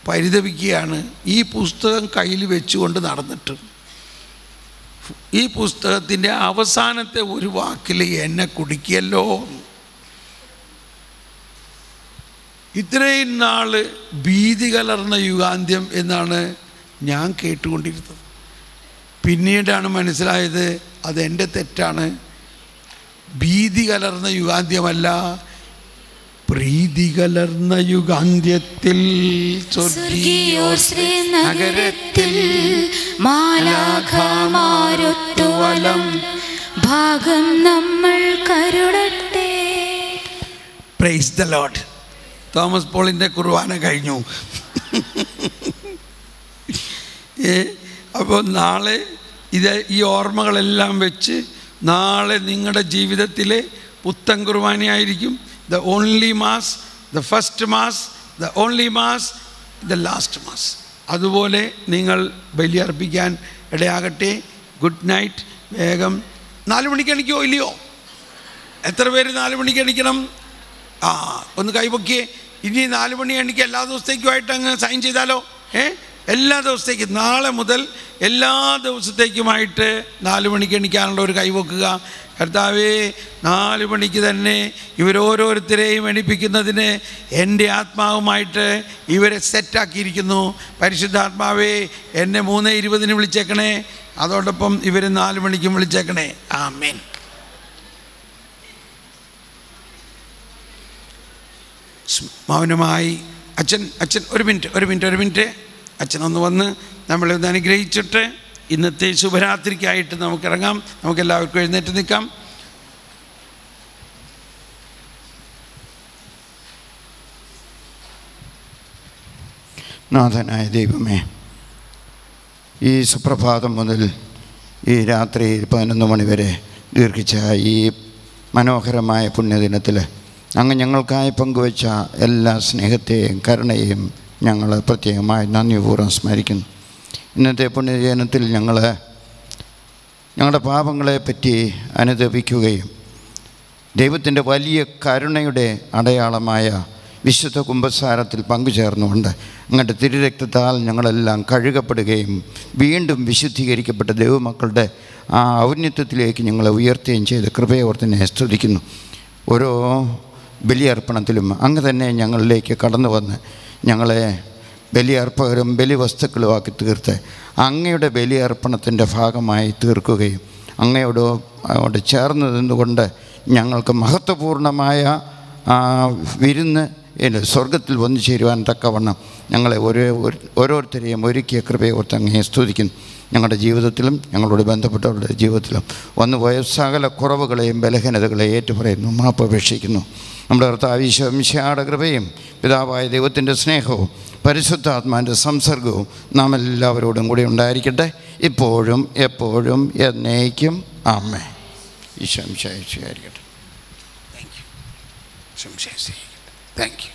പരിതപിക്കുകയാണ്. ഈ പുസ്തകം കയ്യിൽ വെച്ചുകൊണ്ട് നടന്നിട്ട് ഈ പുസ്തകത്തിൻ്റെ അവസാനത്തെ ഒരു വാക്കിൽ എന്നെ കുടുക്കിയല്ലോ. ഇത്രയും നാൾ ഭീതി കലർന്ന യുഗാന്ത്യം എന്നാണ് ഞാൻ കേട്ടുകൊണ്ടിരുന്നത്. പിന്നീടാണ് മനസ്സിലായത് അതെൻ്റെ തെറ്റാണ്. ഭീതി കലർന്ന യുഗാന്ത്യമല്ല, പ്രീതി കലർന്ന യുഗാന്ത്യത്തിൽ നഗരത്തിൽ മാലാഖമാരൊത്തുവലം ഭാഗം നമ്മൾ കരുടട്ടെ. Praise the lord. തോമസ് പോളിൻ്റെ കുർബാന കഴിഞ്ഞു. അപ്പോൾ നാളെ ഈ ഓർമ്മകളെല്ലാം വെച്ച് നാളെ നിങ്ങളുടെ ജീവിതത്തിലെ പുത്തൻ കുർബാനയായിരിക്കും. The only mass, the first mass, the only mass, the last mass. അതുപോലെ നിങ്ങൾ ബലിയർപ്പിക്കാൻ ഇടയാകട്ടെ. Good night. വേഗം 4 മണിക്ക് എണിക്കോ ഇല്ലയോ? എത്ര പേര് 4 മണിക്ക് എണിക്കണം? ഒന്ന് കൈപൊക്കിയേ. ഇനി 4 മണി എണിക്ക് എല്ലാ ദിവസത്തേക്കുമായിട്ട് അങ്ങ് സൈൻ ചെയ്താലോ? എല്ലാ ദിവസത്തേക്കും നാളെ മുതൽ എല്ലാ ദിവസത്തേക്കുമായിട്ട് 4 മണിക്ക് എണിക്കാനുള്ള ഒരു കൈവെക്കുക. കർത്താവേ, 4 മണിക്ക് തന്നെ ഇവരോരോരുത്തരെയും എണിപ്പിക്കുന്നതിന് എൻ്റെ ആത്മാവുമായിട്ട് ഇവരെ സെറ്റാക്കിയിരിക്കുന്നു. പരിശുദ്ധാത്മാവേ, എന്നെ 3:20 വിളിച്ചേക്കണേ. അതോടൊപ്പം ഇവർ 4 മണിക്കും വിളിച്ചേക്കണേ. ആമേൻ. മൗനമായി അച്ഛൻ ഒരു മിനിറ്റ് അച്ഛനൊന്ന് വന്ന് നമ്മളെ ഒന്ന് അനുഗ്രഹിച്ചിട്ട് ഇന്നത്തെ ശുഭരാത്രിക്കായിട്ട് നമുക്കിറങ്ങാം. നമുക്കെല്ലാവർക്കും എഴുന്നേറ്റ് നിൽക്കാം. നാഥനായ ദൈവമേ, ഈ സുപ്രഭാതം മുതൽ ഈ രാത്രി 11 മണി വരെ ദീർഘിച്ച ഈ മനോഹരമായ പുണ്യദിനത്തിൽ അങ്ങ് ഞങ്ങൾക്കായി പങ്കുവച്ച എല്ലാ സ്നേഹത്തെയും കരുണയെയും ഞങ്ങൾ പ്രത്യേകമായി നന്ദിപൂർവ്വം സ്മരിക്കുന്നു. ഇന്നത്തെ പുണ്യദിനത്തിൽ ഞങ്ങളുടെ പാപങ്ങളെപ്പറ്റി അനുതപിക്കുകയും ദൈവത്തിൻ്റെ വലിയ കരുണയുടെ അടയാളമായ വിശുദ്ധ കുമ്പസാരത്തിൽ പങ്കുചേർന്നുകൊണ്ട് അങ്ങയുടെ തിരുരക്തത്താൽ ഞങ്ങളെല്ലാം കഴുകപ്പെടുകയും വീണ്ടും വിശുദ്ധീകരിക്കപ്പെട്ട ദൈവമക്കളുടെ ആ ഔന്നത്യത്തിലേക്ക് ഞങ്ങളെ ഉയർത്തുകയും ചെയ്ത് കൃപയോർത്തിനെ സ്തുതിക്കുന്നു. ഓരോ ബലിയർപ്പണത്തിലും അങ്ങ് തന്നെ ഞങ്ങളിലേക്ക് കടന്നു വന്ന് ഞങ്ങളെ ബലിയർപ്പകരും ബലിവസ്തുക്കളുമാക്കി തീർത്ത് അങ്ങയുടെ ബലിയർപ്പണത്തിൻ്റെ ഭാഗമായി തീർക്കുകയും അങ്ങയോട് ചേർന്ന് നിന്നുകൊണ്ട് ഞങ്ങൾക്ക് മഹത്വപൂർണമായ വിരുന്ന് സ്വർഗത്തിൽ വന്നു ചേരുവാൻ തക്കവണ്ണം ഞങ്ങളെ ഓരോരുത്തരെയും ഒരുക്കിയ കൃപയെ ഓർത്ത് അങ്ങയെ സ്തുതിക്കുന്നു. ഞങ്ങളുടെ ജീവിതത്തിലും ഞങ്ങളോട് ബന്ധപ്പെട്ടവരുടെ ജീവിതത്തിലും വന്നുപോയ സകല കുറവുകളെയും ബലഹീനതകളെയും ഏറ്റുപറയുന്നു, മാപ്പപേക്ഷിക്കുന്നു. നമ്മുടെ കർത്താവ് ഈശോ മിശിഹായുടെ കൃപയും പിതാവായ ദൈവത്തിൻ്റെ സ്നേഹവും പരിശുദ്ധാത്മാവിൻ്റെ സംസർഗവും നാം എല്ലാവരോടും കൂടി ഉണ്ടായിരിക്കട്ടെ, ഇപ്പോഴും എപ്പോഴും എന്നേക്കും. ആമേൻ. ഈശോ മിശിഹായിരിക്കട്ടെ. Thank U.